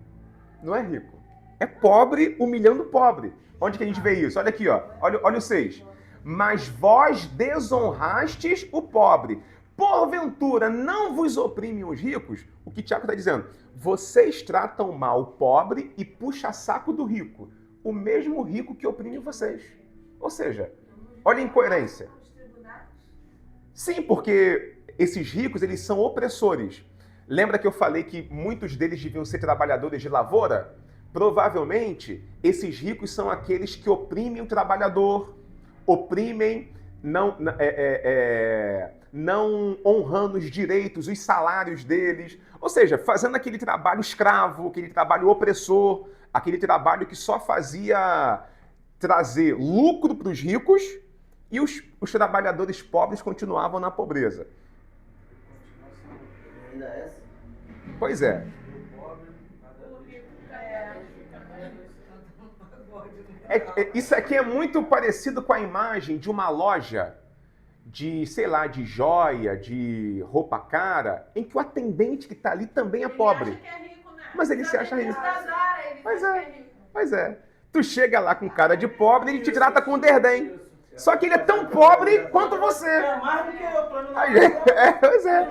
não é rico. É pobre humilhando o pobre. Onde que a gente vê isso? Olha aqui, ó. Olha o 6. Mas vós desonrastes o pobre. Porventura não vos oprimem os ricos? O que Tiago está dizendo? Vocês tratam mal o pobre e puxa saco do rico. O mesmo rico que oprime vocês. Ou seja, olha a incoerência. Sim, porque esses ricos, eles são opressores. Lembra que eu falei que muitos deles deviam ser trabalhadores de lavoura? Provavelmente, esses ricos são aqueles que oprimem o trabalhador, oprimem, não honrando os direitos, os salários deles. Ou seja, fazendo aquele trabalho escravo, aquele trabalho opressor, aquele trabalho que só fazia trazer lucro para os ricos e os trabalhadores pobres continuavam na pobreza. Ainda é assim. Pois é. Isso aqui é muito parecido com a imagem de uma loja de, sei lá, de joia, de roupa cara, em que o atendente que está ali também é pobre. Ele acha que é rico, né? Mas ele se acha rico. Pois é. Pois é. Tu chega lá com cara de pobre, ele te trata com desdém. Só que ele é tão pobre quanto você. É mais do que eu, tô indo lá. Pois é.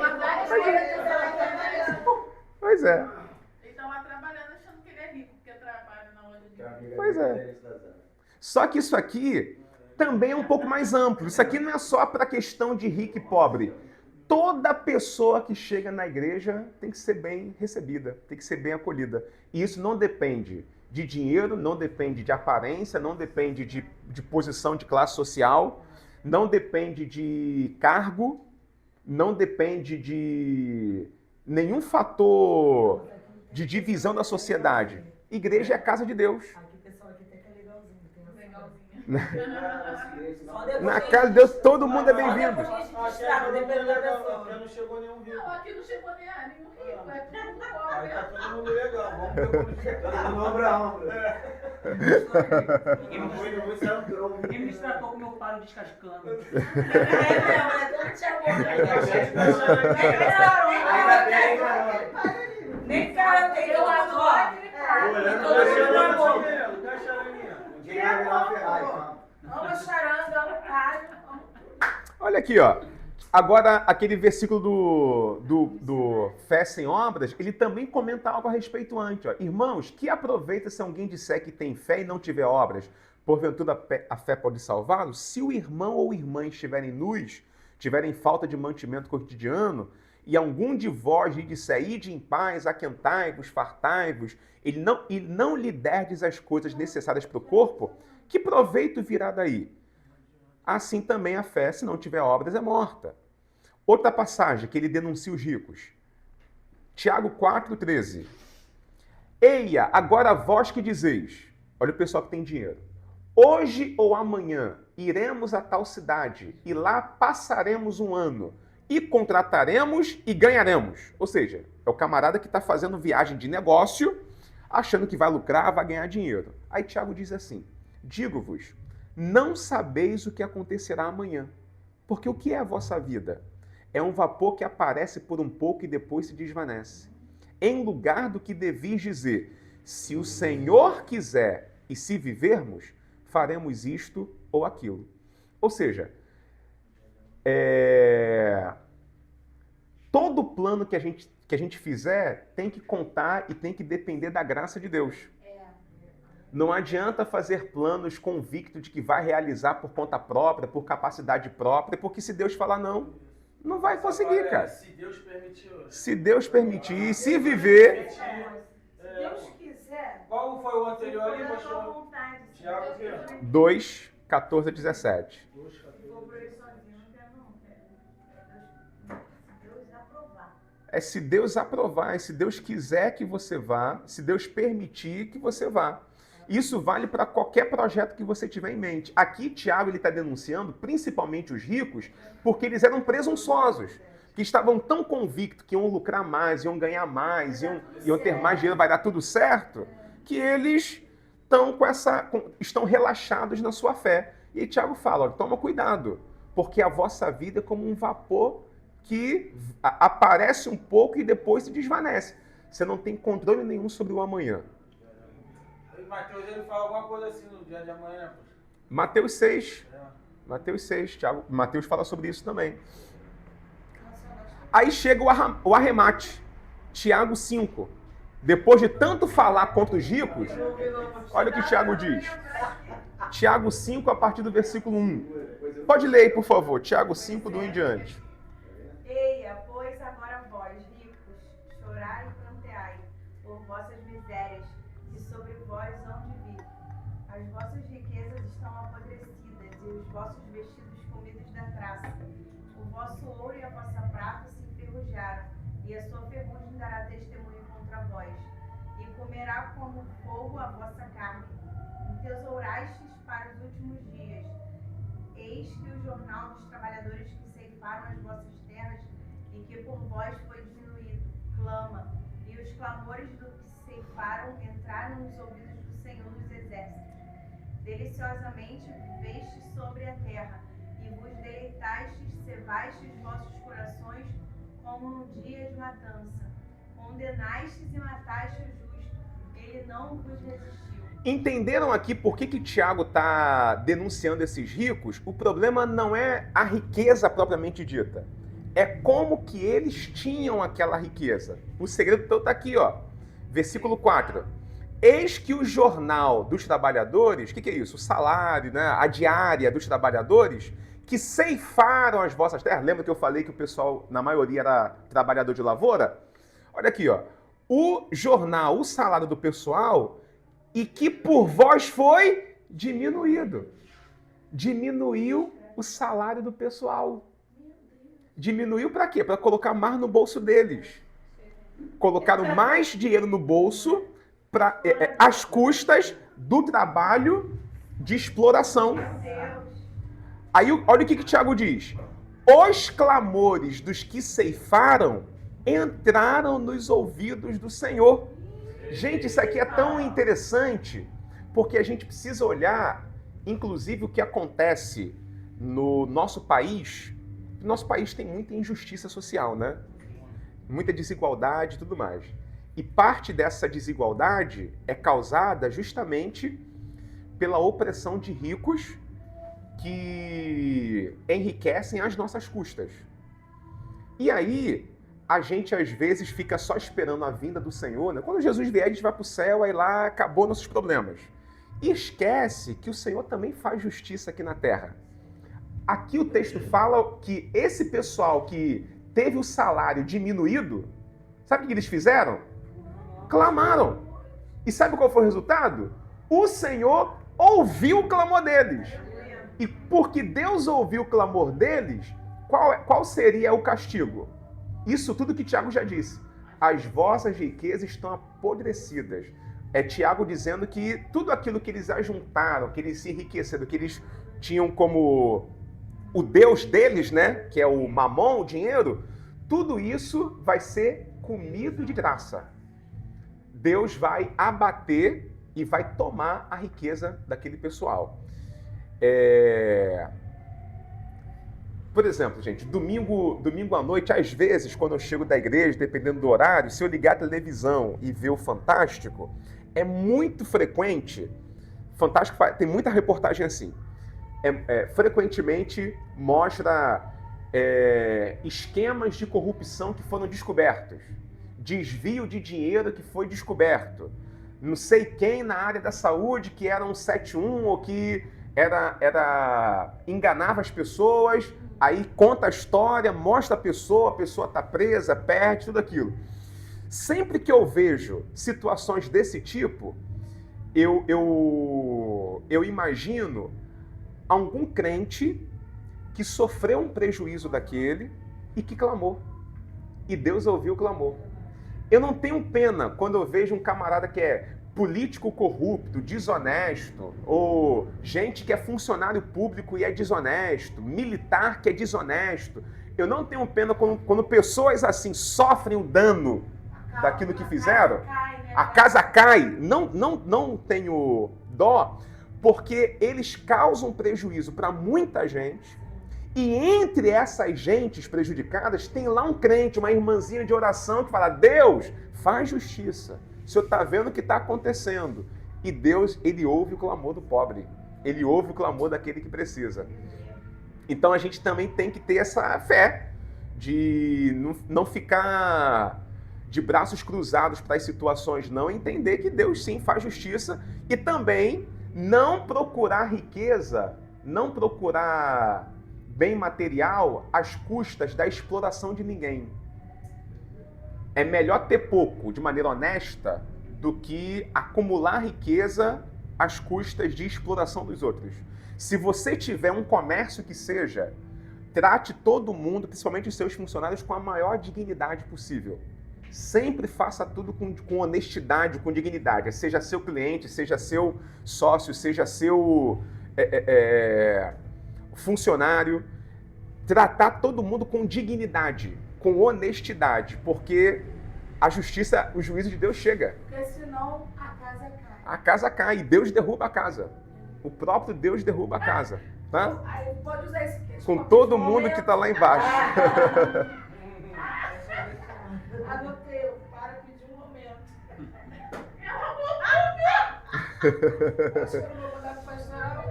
Pois é. Ele tá lá trabalhando achando que ele é rico, porque trabalha na loja de Pois é. Só que isso aqui também é um pouco mais amplo. Isso aqui não é só para a questão de rico e pobre. Toda pessoa que chega na igreja tem que ser bem recebida, tem que ser bem acolhida. E isso não depende de dinheiro, não depende de aparência, não depende de posição de classe social, não depende de cargo, não depende de nenhum fator de divisão da sociedade. Igreja é a casa de Deus. Aqui o pessoal aqui até que é legalzinho. Tem uma legalzinha. Na casa de Deus todo mundo é bem-vindo. Aqui não chegou nenhum rico. Não, aqui não chegou nenhum rico, é todo mundo pobre. Aí tá todo mundo legal, vamos ver como chega. Ombro a ombro. Ninguém me tratou como eu paro descascando. Nem cara tem, eu adoro. Amo charanga, amo carne, amo Olha aqui, ó. Agora, aquele versículo do Fé Sem Obras, ele também comenta algo a respeito antes. Ó. Irmãos, que aproveita se alguém disser que tem fé e não tiver obras? Porventura a fé pode salvá-lo? Se o irmão ou irmã estiverem nus, tiverem falta de mantimento cotidiano, e algum de vós lhe disser, ide em paz, aquentai-vos, fartai-vos, e não lhe derdes as coisas necessárias para o corpo, que proveito virá daí? Assim também a fé, se não tiver obras, é morta. Outra passagem que ele denuncia os ricos. Tiago 4,13. Eia, agora vós que dizeis, olha o pessoal que tem dinheiro, hoje ou amanhã iremos a tal cidade e lá passaremos um ano e contrataremos e ganharemos. Ou seja, é o camarada que está fazendo viagem de negócio, achando que vai lucrar, vai ganhar dinheiro. Aí Tiago diz assim, digo-vos, não sabeis o que acontecerá amanhã, porque o que é a vossa vida? É um vapor que aparece por um pouco e depois se desvanece. Em lugar do que devis dizer, se o Senhor quiser e se vivermos, faremos isto ou aquilo. Ou seja, todo plano que a gente fizer tem que contar e tem que depender da graça de Deus. Não adianta fazer planos convicto de que vai realizar por conta própria, por capacidade própria, porque se Deus falar não, não vai conseguir, cara. Se Deus permitir. Se Deus permitir, se viver... Se Deus quiser, Qual foi o anterior ali, pela tua pastor? vontade. Se Tiago, Deus o quê? quiser. 2, 14 a 17. Se for por ele sozinho, não quero não. Se Deus aprovar. É se Deus aprovar, é se Deus quiser que você vá, se Deus permitir que você vá. Isso vale para qualquer projeto que você tiver em mente. Aqui, Tiago está denunciando principalmente os ricos, porque eles eram presunçosos, que estavam tão convictos que iam lucrar mais, iam ganhar mais, iam ter mais dinheiro, vai dar tudo certo, que eles estão relaxados na sua fé. E aí Tiago fala, olha, toma cuidado, porque a vossa vida é como um vapor que aparece um pouco e depois se desvanece. Você não tem controle nenhum sobre o amanhã. Mateus, ele fala alguma coisa assim no dia de amanhã. Mateus 6. Mateus 6. Mateus fala sobre isso também. Aí chega o arremate. Tiago 5. Depois de tanto falar contra os ricos, olha o que Tiago diz. Tiago 5, a partir do versículo 1. Pode ler aí, por favor. Tiago 5, do 1 em diante. Eia, pois agora vós, ricos, chorai e pranteai por vossas misérias, e sobre vós hão de vir. As vossas riquezas estão apodrecidas, e os vossos vestidos comidos da traça. O vosso ouro e a vossa prata se enferrujaram, e a sua ferrugem dará testemunho contra vós. E comerá como fogo a vossa carne. Entesourastes para os últimos dias. Eis que o jornal dos trabalhadores que ceifaram as vossas terras e que por vós foi diminuído, clama, e os clamores do que ceifaram entraram nos ouvidos do Senhor dos Exércitos. Deliciosamente vivestes sobre a terra, e vos deleitastes, cevastes vossos corações como no dia de matança. Condenastes e matastes o justo, ele não vos resistiu. Entenderam aqui por que Tiago está denunciando esses ricos? O problema não é a riqueza propriamente dita. É como que eles tinham aquela riqueza. O segredo todo está aqui, ó. Versículo 4. Eis que o jornal dos trabalhadores, o que é isso? O salário, né? A diária dos trabalhadores que ceifaram as vossas terras. Lembra que eu falei que o pessoal, na maioria, era trabalhador de lavoura? Olha aqui, ó. O jornal, o salário do pessoal, e que por vós foi diminuído. Diminuiu o salário do pessoal. Diminuiu para quê? Para colocar mais no bolso deles. Colocaram mais dinheiro no bolso para às custas do trabalho de exploração. Aí olha o que Tiago diz. Os clamores dos que ceifaram entraram nos ouvidos do Senhor. Gente, isso aqui é tão interessante, porque a gente precisa olhar, inclusive, o que acontece no nosso país. Nosso país tem muita injustiça social, né? Muita desigualdade e tudo mais. E parte dessa desigualdade é causada justamente pela opressão de ricos que enriquecem às nossas custas. E aí, a gente às vezes fica só esperando a vinda do Senhor, né? Quando Jesus vier, a gente vai para o céu, aí lá acabou nossos problemas. E esquece que o Senhor também faz justiça aqui na terra. Aqui o texto fala que esse pessoal que teve o salário diminuído, sabe o que eles fizeram? Clamaram. E sabe qual foi o resultado? O Senhor ouviu o clamor deles. E porque Deus ouviu o clamor deles, qual seria o castigo? Isso tudo que Tiago já disse. As vossas riquezas estão apodrecidas. É Tiago dizendo que tudo aquilo que eles ajuntaram, que eles se enriqueceram, que eles tinham como o Deus deles, né? Que é o mamon, o dinheiro. Tudo isso vai ser comido de graça. Deus vai abater e vai tomar a riqueza daquele pessoal. Por exemplo, gente, domingo à noite, às vezes, quando eu chego da igreja, dependendo do horário, se eu ligar a televisão e ver o Fantástico, é muito frequente, Fantástico tem muita reportagem assim, frequentemente mostra esquemas de corrupção que foram descobertos, desvio de dinheiro que foi descoberto, não sei quem na área da saúde que era um 71 ou que enganava as pessoas, aí conta a história, mostra a pessoa está presa, perde, tudo aquilo. Sempre que eu vejo situações desse tipo, eu imagino algum crente que sofreu um prejuízo daquele e que clamou. E Deus ouviu o clamor. Eu não tenho pena quando eu vejo um camarada que é político corrupto, desonesto, ou gente que é funcionário público e é desonesto, militar que é desonesto. Eu não tenho pena quando pessoas assim sofrem o dano daquilo que fizeram. A casa cai. Não tenho dó, porque eles causam prejuízo para muita gente. E entre essas gentes prejudicadas, tem lá um crente, uma irmãzinha de oração que fala: Deus, faz justiça. O Senhor está vendo o que está acontecendo. E Deus, Ele ouve o clamor do pobre. Ele ouve o clamor daquele que precisa. Então a gente também tem que ter essa fé de não ficar de braços cruzados para as situações, não. Entender que Deus sim faz justiça. E também não procurar riqueza, não procurar bem material às custas da exploração de ninguém. É melhor ter pouco de maneira honesta do que acumular riqueza às custas de exploração dos outros. Se você tiver um comércio que seja, trate todo mundo, principalmente os seus funcionários, com a maior dignidade possível. Sempre faça tudo com honestidade, com dignidade. Seja seu cliente, seja seu sócio, seja seu funcionário. Tratar todo mundo com dignidade, com honestidade, porque a justiça, o juízo de Deus chega. Porque senão a casa cai. A casa cai e Deus derruba a casa. O próprio Deus derruba a casa. Tá? Aí pode usar esse Com todo mundo que está lá embaixo. Anotei, para pedir um momento. Acho que eu não vou mandar pro pastoral.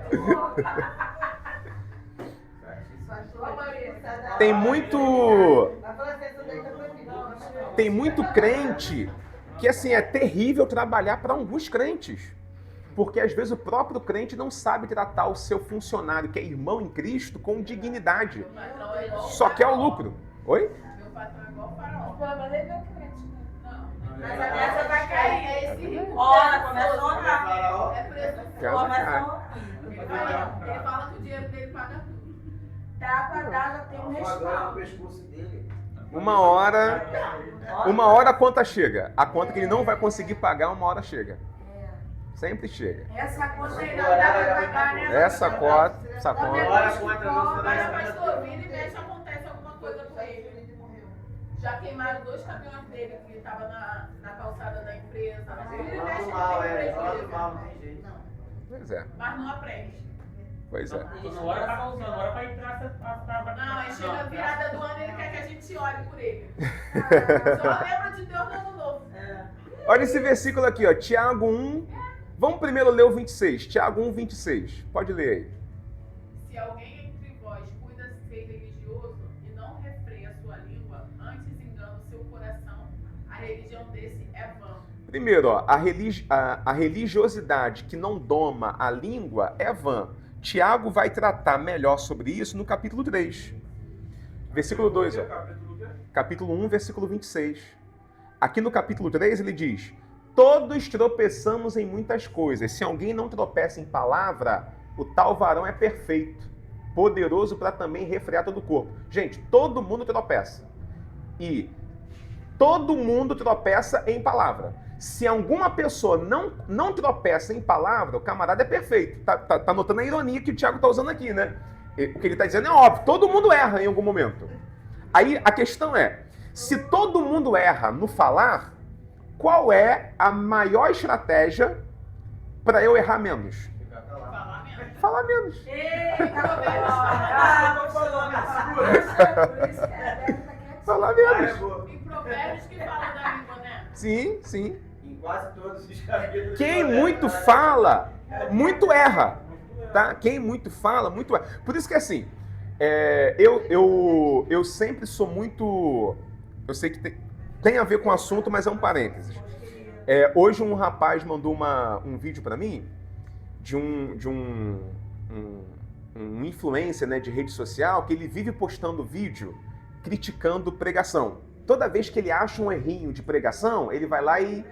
Tem muito... Tem muito crente que, assim, é terrível trabalhar para alguns crentes. Porque, às vezes, o próprio crente não sabe tratar o seu funcionário, que é irmão em Cristo, com dignidade. Só quer o lucro. Oi? Meu patrão é igual o Faraó. Pelo menos ele é crente, né? Não. Mas a dessa vai cair. É esse rico. Ora, começa a orar. É preso. Quero Começa a cara. orar. Ele fala que o dinheiro dele paga tudo. Dá pra dar, já tem um Agora no respaldo. pescoço dele. Uma hora a conta chega. A conta que ele não vai conseguir pagar, uma hora chega. Sempre chega. Essa conta aí não dá pra pagar, né? Essa conta... Agora a conta não Mas, vai pastor, vira e mexe, acontece alguma coisa com ele. Já queimaram 2 caminhões dele que estavam na calçada da empresa. Vira e mexe, Falando ele mal, tem falando prejuízo. mal, não tem jeito. Pois é, Mas não aprende. pois é. Agora tá usando, agora vai entrar essa... Não, aí chega a virada do ano e ele quer que a gente ore por ele. Só lembra de Deus no ano novo. Olha esse versículo aqui, ó, Tiago 1. Vamos primeiro ler o 26. Tiago 1, 26. Pode ler aí. Se alguém entre vós cuida ser religioso e não refreia sua língua, antes engana o seu coração, a religião desse é vã. Primeiro, ó, a religiosidade que não doma a língua é vã. Tiago vai tratar melhor sobre isso no capítulo 3. Versículo 2, ó. Capítulo 1, versículo 26. Aqui no capítulo 3 ele diz: todos tropeçamos em muitas coisas. Se alguém não tropeça em palavra, o tal varão é perfeito, poderoso para também refrear todo o corpo. Gente, todo mundo tropeça. E todo mundo tropeça em palavra. Se alguma pessoa não tropeça em palavra, o camarada é perfeito. Tá notando a ironia que o Tiago está usando aqui, né? O que ele está dizendo é óbvio, todo mundo erra em algum momento. Aí a questão é, se todo mundo erra no falar, qual é a maior estratégia para eu errar menos? Falar mesmo. Falar menos. Falar menos. Em Provérbios que fala da língua, né? Sim, sim. Em quase todos os capítulos. Quem muito fala, muito erra. Tá? Quem muito fala, muito erra. Por isso que assim, eu sempre sou muito... Eu sei que tem a ver com o assunto, mas é um parênteses. Hoje um rapaz mandou um vídeo para mim de um influencer, né, de rede social, que ele vive postando vídeo criticando pregação. Toda vez que ele acha um errinho de pregação, ele vai lá e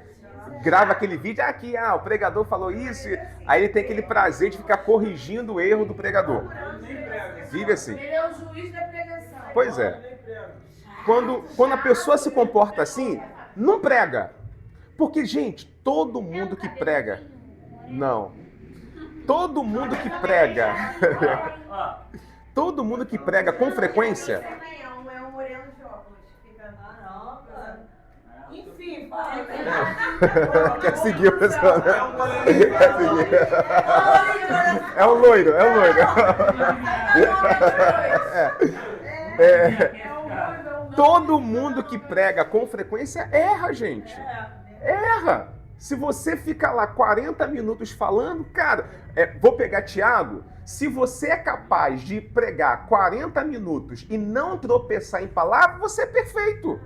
grava aquele vídeo. Aqui, o pregador falou isso. Aí ele tem aquele prazer de ficar corrigindo o erro do pregador. Vive assim. Ele é o juiz da pregação. Pois é. Quando a pessoa se comporta assim, não prega. Porque, gente, todo mundo que prega... Não. Todo mundo que prega... Todo mundo que prega com frequência... É um moreno de óculos. Fica... Enfim, fala. Quer seguir o pessoal, né? Quer seguir. É um loiro. Todo mundo que prega com frequência erra, gente. Erra. Se você fica lá 40 minutos falando, cara, vou pegar Tiago, se você é capaz de pregar 40 minutos e não tropeçar em palavra, você é perfeito.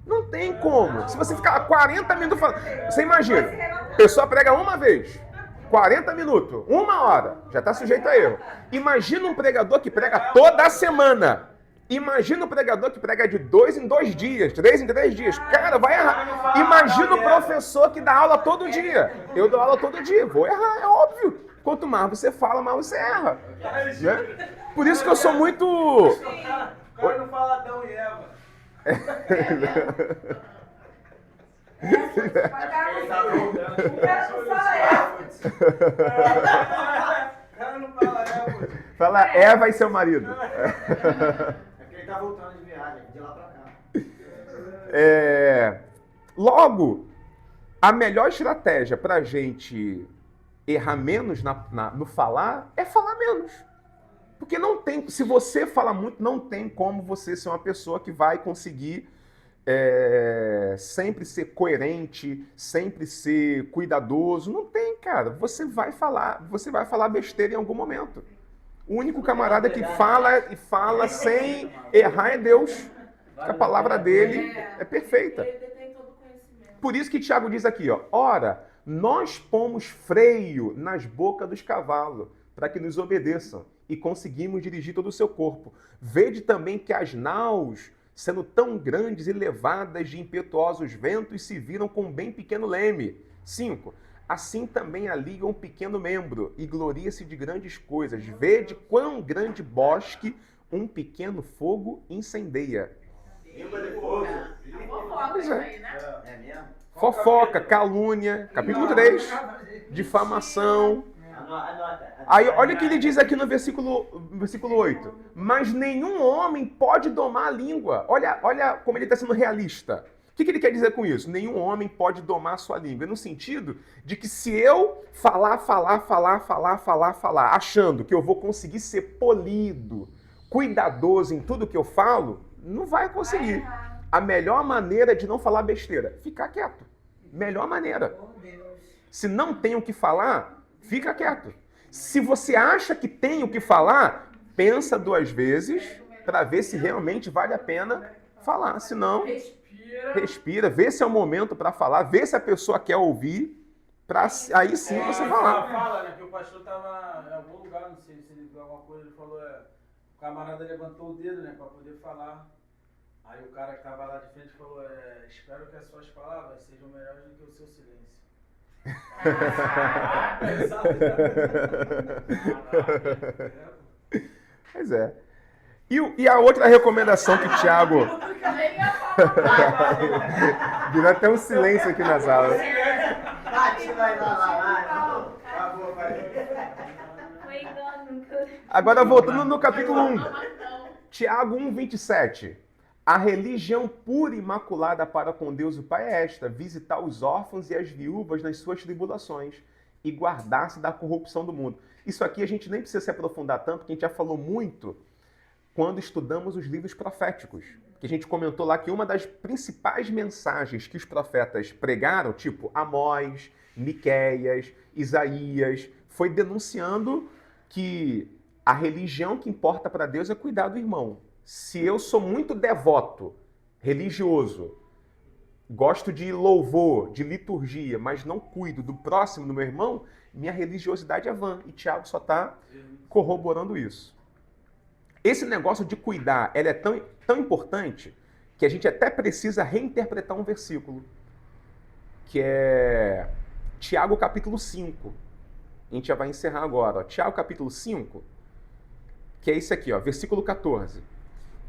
Não tem como. Se você ficar 40 minutos falando, você imagina, a pessoa prega uma vez, 40 minutos, 1 hora, já está sujeito a erro. Imagina um pregador que prega toda semana. Imagina o pregador que prega de 2 em 2 dias, 3 em 3 dias. Cara, vai errar. Imagina o professor que dá aula todo dia. Eu dou aula todo dia. Vou errar, é óbvio. Quanto mais você fala, mais você erra. Né? Por isso que eu sou muito... O cara não fala Adão e Eva. O cara não fala Eva. O cara não fala Eva. Fala Eva e seu marido. Ele tá voltando de viagem, de lá pra cá. Logo, a melhor estratégia pra gente errar menos no falar é falar menos. Porque não tem, se você fala muito, não tem como você ser uma pessoa que vai conseguir sempre ser coerente, sempre ser cuidadoso. Não tem cara, você vai falar besteira em algum momento. O único camarada que fala e fala sem errar é Deus. Que a palavra dele é perfeita. Ele detém todo o conhecimento. Por isso que Tiago diz aqui, ó, ora, nós pomos freio nas bocas dos cavalos, para que nos obedeçam, e conseguimos dirigir todo o seu corpo. Vede também que as naus, sendo tão grandes e levadas de impetuosos ventos, se viram com um bem pequeno leme. 5. Assim também a liga um pequeno membro, e gloria-se de grandes coisas. Vede quão grande bosque um pequeno fogo incendeia. Língua de fogo. Fofoca isso aí, né? É mesmo? Fofoca, calúnia, capítulo 3, difamação. Anota. Aí, olha o que ele diz aqui no versículo 8. Mas nenhum homem pode domar a língua. Olha como ele está sendo realista. O que ele quer dizer com isso? Nenhum homem pode domar a sua língua. No sentido de que se eu falar, achando que eu vou conseguir ser polido, cuidadoso em tudo que eu falo, não vai conseguir. A melhor maneira de não falar besteira, ficar quieto. Melhor maneira. Se não tem o que falar, fica quieto. Se você acha que tem o que falar, pensa 2 vezes para ver se realmente vale a pena falar. Se não, respira, vê se é o momento para falar, vê se a pessoa quer ouvir, para aí sim você falar. Fala, né, que o pastor estava em algum lugar, não sei se ele viu alguma coisa, ele falou, o camarada levantou o dedo, né, para poder falar. Aí o cara que estava lá de frente falou, espero que as suas palavras sejam melhores do que o seu silêncio. Pois é. E a outra recomendação que Tiago... Virou até um silêncio aqui na sala. Agora voltando no capítulo 1. Tiago 1:27. A religião pura e imaculada para com Deus o Pai é esta: visitar os órfãos e as viúvas nas suas tribulações e guardar-se da corrupção do mundo. Isso aqui a gente nem precisa se aprofundar tanto, porque a gente já falou muito quando estudamos os livros proféticos. Que a gente comentou lá que uma das principais mensagens que os profetas pregaram, tipo Amós, Miqueias, Isaías, foi denunciando que a religião que importa para Deus é cuidar do irmão. Se eu sou muito devoto, religioso, gosto de louvor, de liturgia, mas não cuido do próximo, do meu irmão, minha religiosidade é vã. E Tiago só está corroborando isso. Esse negócio de cuidar, ela é tão importante que a gente até precisa reinterpretar um versículo, que é Tiago capítulo 5. A gente já vai encerrar agora. Ó. Tiago capítulo 5, que é isso aqui, ó, versículo 14.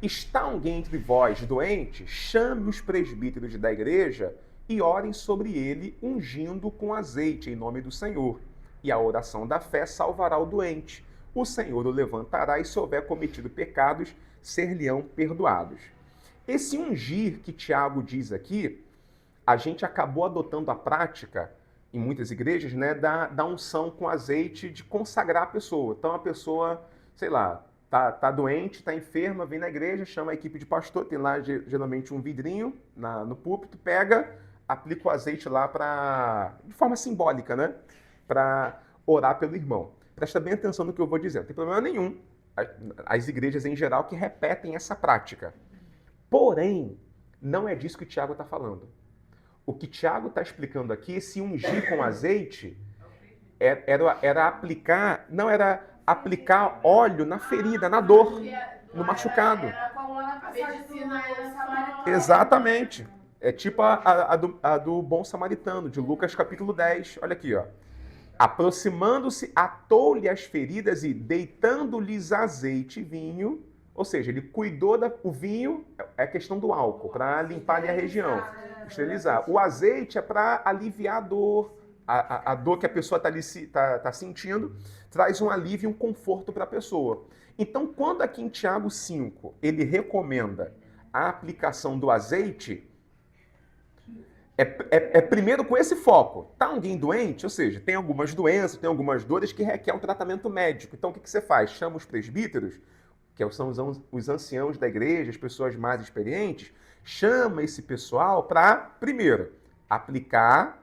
Está alguém entre vós doente? Chame os presbíteros da igreja e orem sobre ele, ungindo com azeite em nome do Senhor. E a oração da fé salvará o doente. O Senhor o levantará e, se houver cometido pecados, ser-lhe-ão perdoados. Esse ungir que Tiago diz aqui, a gente acabou adotando a prática, em muitas igrejas, né, da unção com azeite de consagrar a pessoa. Então a pessoa, sei lá, tá doente, tá enferma, vem na igreja, chama a equipe de pastor, tem lá geralmente um vidrinho no púlpito, pega, aplica o azeite lá de forma simbólica, né, para orar pelo irmão. Presta bem atenção no que eu vou dizer, não tem problema nenhum. As igrejas em geral que repetem essa prática. Porém, não é disso que o Tiago está falando. O que Tiago está explicando aqui, esse ungir com azeite, era aplicar óleo na ferida, na dor, no machucado. Exatamente. É tipo a do bom samaritano, de Lucas capítulo 10. Olha aqui, ó. Aproximando-se, atou-lhe as feridas e, deitando-lhes azeite e vinho, ou seja, ele cuidou o vinho, é a questão do álcool, para limpar ali a região, esterilizar. O azeite é para aliviar a dor, a dor que a pessoa tá sentindo, traz um alívio e um conforto para a pessoa. Então, quando aqui em Tiago 5, ele recomenda a aplicação do azeite, é primeiro com esse foco. Tá alguém doente? Ou seja, tem algumas doenças, tem algumas dores que requer um tratamento médico. Então, o que você faz? Chama os presbíteros, que são os anciãos da igreja, as pessoas mais experientes, chama esse pessoal para, primeiro, aplicar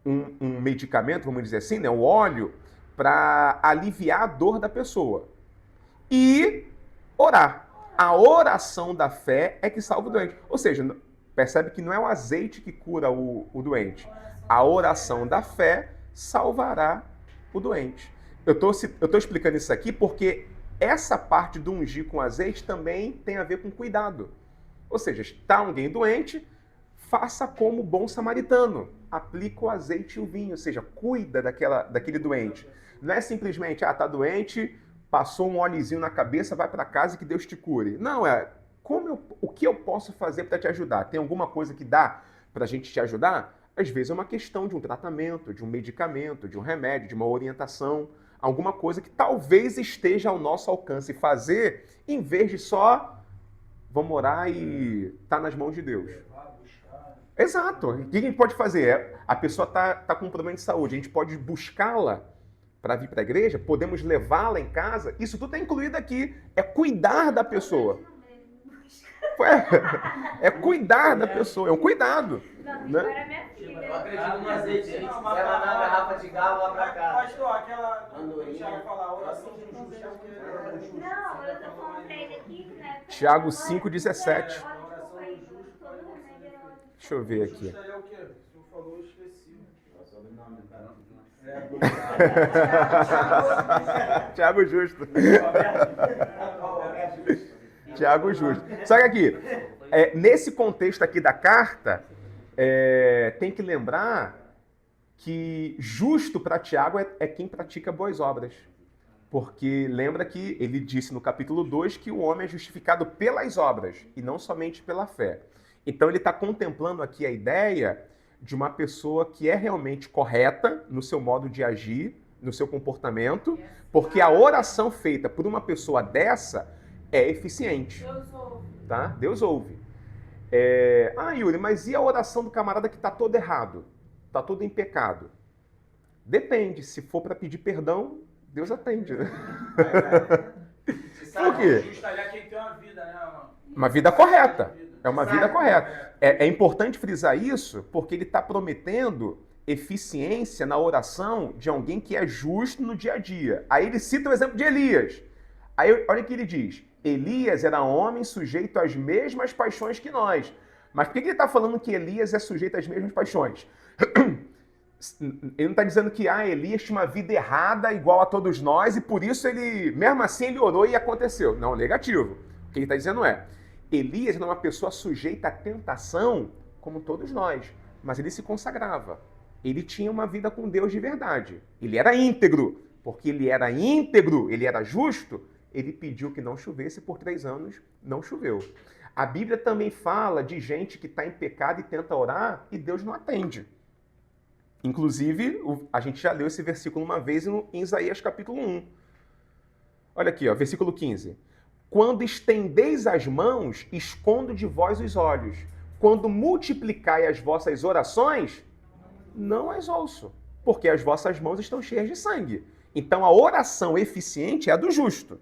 um medicamento, vamos dizer assim, né, o óleo, para aliviar a dor da pessoa. E orar. A oração da fé é que salva o doente. Ou seja, percebe que não é o azeite que cura o doente. A oração da fé salvará o doente. Eu tô explicando isso aqui porque essa parte do ungir com azeite também tem a ver com cuidado. Ou seja, está alguém doente, faça como bom samaritano. Aplica o azeite e o vinho, ou seja, cuida daquele doente. Não é simplesmente, tá doente, passou um óleozinho na cabeça, vai para casa e que Deus te cure. Não, o que eu posso fazer para te ajudar? Tem alguma coisa que dá para a gente te ajudar? Às vezes é uma questão de um tratamento, de um medicamento, de um remédio, de uma orientação, alguma coisa que talvez esteja ao nosso alcance fazer, em vez de só vamos orar e tá nas mãos de Deus. Exato. O que a gente pode fazer? A pessoa tá com um problema de saúde, a gente pode buscá-la para vir para a igreja, podemos levá-la em casa, isso tudo é incluído aqui, é cuidar da pessoa. É cuidar da pessoa, é um cuidado. Né? Eu acredito no azeite. Vai mandar a garrafa de galo lá pra cá. Pastor, aquela. Deixa eu falar, a oração do justo é o que? Não, eu tô falando pra ele aqui, né? Tiago 5,17. Deixa eu ver aqui. Justo é o quê? O senhor falou, eu esqueci. É o sobrenome do cara. Tiago Justo. Tiago Justo. Só que aqui, nesse contexto aqui da carta, tem que lembrar que justo para Tiago é quem pratica boas obras. Porque lembra que ele disse no capítulo 2 que o homem é justificado pelas obras e não somente pela fé. Então ele está contemplando aqui a ideia de uma pessoa que é realmente correta no seu modo de agir, no seu comportamento, porque a oração feita por uma pessoa dessa é eficiente. Deus ouve. Tá? Deus ouve. Yuri, mas e a oração do camarada que está todo errado? Está todo em pecado? Depende. Se for para pedir perdão, Deus atende, né? Por quê? Justo ali é quem tem uma vida, né? Uma vida correta. É uma vida correta. É importante frisar isso porque ele está prometendo eficiência na oração de alguém que é justo no dia a dia. Aí ele cita o exemplo de Elias. Aí olha o que ele diz. Elias era homem sujeito às mesmas paixões que nós. Mas por que ele está falando que Elias é sujeito às mesmas paixões? Ele não está dizendo que Elias tinha uma vida errada igual a todos nós e por isso ele, mesmo assim, ele orou e aconteceu. Não, negativo. O que ele está dizendo Elias era uma pessoa sujeita à tentação como todos nós, mas ele se consagrava. Ele tinha uma vida com Deus de verdade. Ele era íntegro. Porque ele era íntegro, ele era justo, ele pediu que não chovesse por 3 anos, não choveu. A Bíblia também fala de gente que está em pecado e tenta orar e Deus não atende. Inclusive, a gente já leu esse versículo uma vez em Isaías capítulo 1. Olha aqui, versículo 15. Quando estendeis as mãos, escondo de vós os olhos. Quando multiplicai as vossas orações, não as ouço, porque as vossas mãos estão cheias de sangue. Então a oração eficiente é a do justo.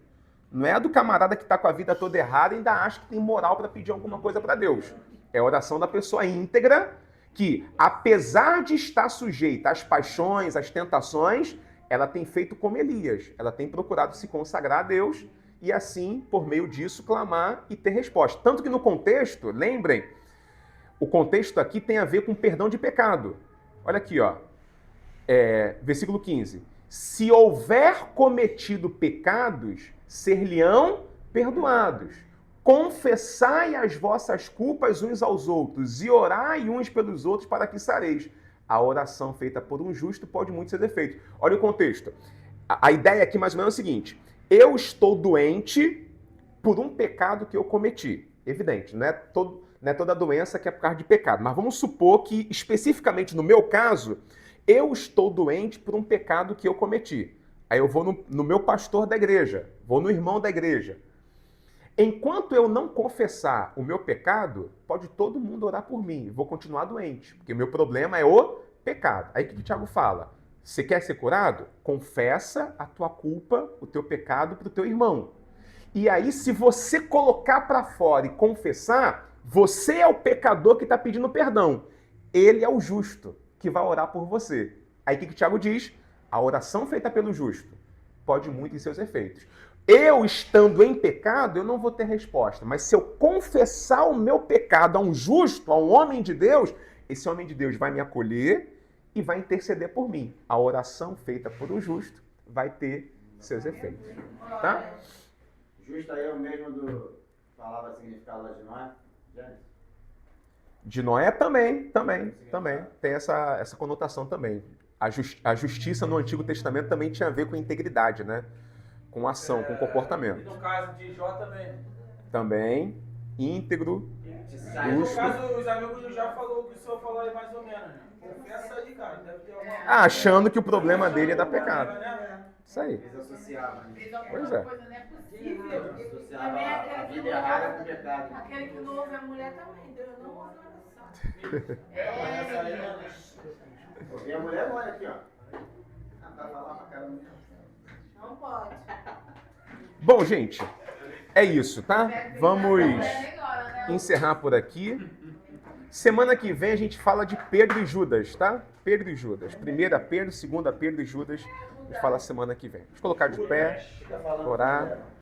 Não é a do camarada que está com a vida toda errada e ainda acha que tem moral para pedir alguma coisa para Deus. É a oração da pessoa íntegra que, apesar de estar sujeita às paixões, às tentações, ela tem feito como Elias. Ela tem procurado se consagrar a Deus e assim, por meio disso, clamar e ter resposta. Tanto que no contexto, lembrem, o contexto aqui tem a ver com perdão de pecado. Olha aqui, versículo 15. Se houver cometido pecados, ser-lhe-ão perdoados. Confessai as vossas culpas uns aos outros e orai uns pelos outros para que sareis. A oração feita por um justo pode muito ser feita. Olha o contexto. A ideia aqui mais ou menos é o seguinte. Eu estou doente por um pecado que eu cometi. Evidente, não é toda doença que é por causa de pecado. Mas vamos supor que, especificamente no meu caso, eu estou doente por um pecado que eu cometi. Aí eu vou no meu pastor da igreja, vou no irmão da igreja. Enquanto eu não confessar o meu pecado, pode todo mundo orar por mim. Eu vou continuar doente, porque o meu problema é o pecado. Aí o que o Tiago fala? Você quer ser curado? Confessa a tua culpa, o teu pecado para o teu irmão. E aí, se você colocar para fora e confessar, você é o pecador que está pedindo perdão. Ele é o justo, que vai orar por você. Aí o que Tiago diz? A oração feita pelo justo pode muito em seus efeitos. Eu, estando em pecado, eu não vou ter resposta. Mas se eu confessar o meu pecado a um justo, a um homem de Deus, esse homem de Deus vai me acolher e vai interceder por mim. A oração feita por um justo vai ter seus efeitos. Tá? Justo aí é o mesmo do palavra significado lá de Noé? Gênesis? De Noé também. Tem essa conotação também. A justiça no Antigo Testamento também tinha a ver com integridade, né? Com ação, com comportamento. E no caso de Jó também. Também, íntegro, Aí no justo. caso, os amigos do Jó falou o que o senhor falou aí mais ou menos, né? Confessa aí, cara. Deve ter alguma coisa. Achando que o problema dele é dar pecado. Isso aí. Eles associavam, né? Fez alguma Pois é. coisa, não é possível. Associavam Também a aquele que vida não errada ouve- com pecado. Aquele que não ouve a mulher também, Deus não ouve a oração. Essa aí, né? E a mulher olha aqui, ó. Ah, tá falando pra caramba. Não pode. Bom, gente, é isso, tá? Vamos Melhora, né? encerrar por aqui. Semana que vem a gente fala de Pedro e Judas, tá? Pedro e Judas. Primeira Pedro, segunda Pedro e Judas. A gente fala semana que vem. Vamos colocar de pé, Fica falando orar. com ela.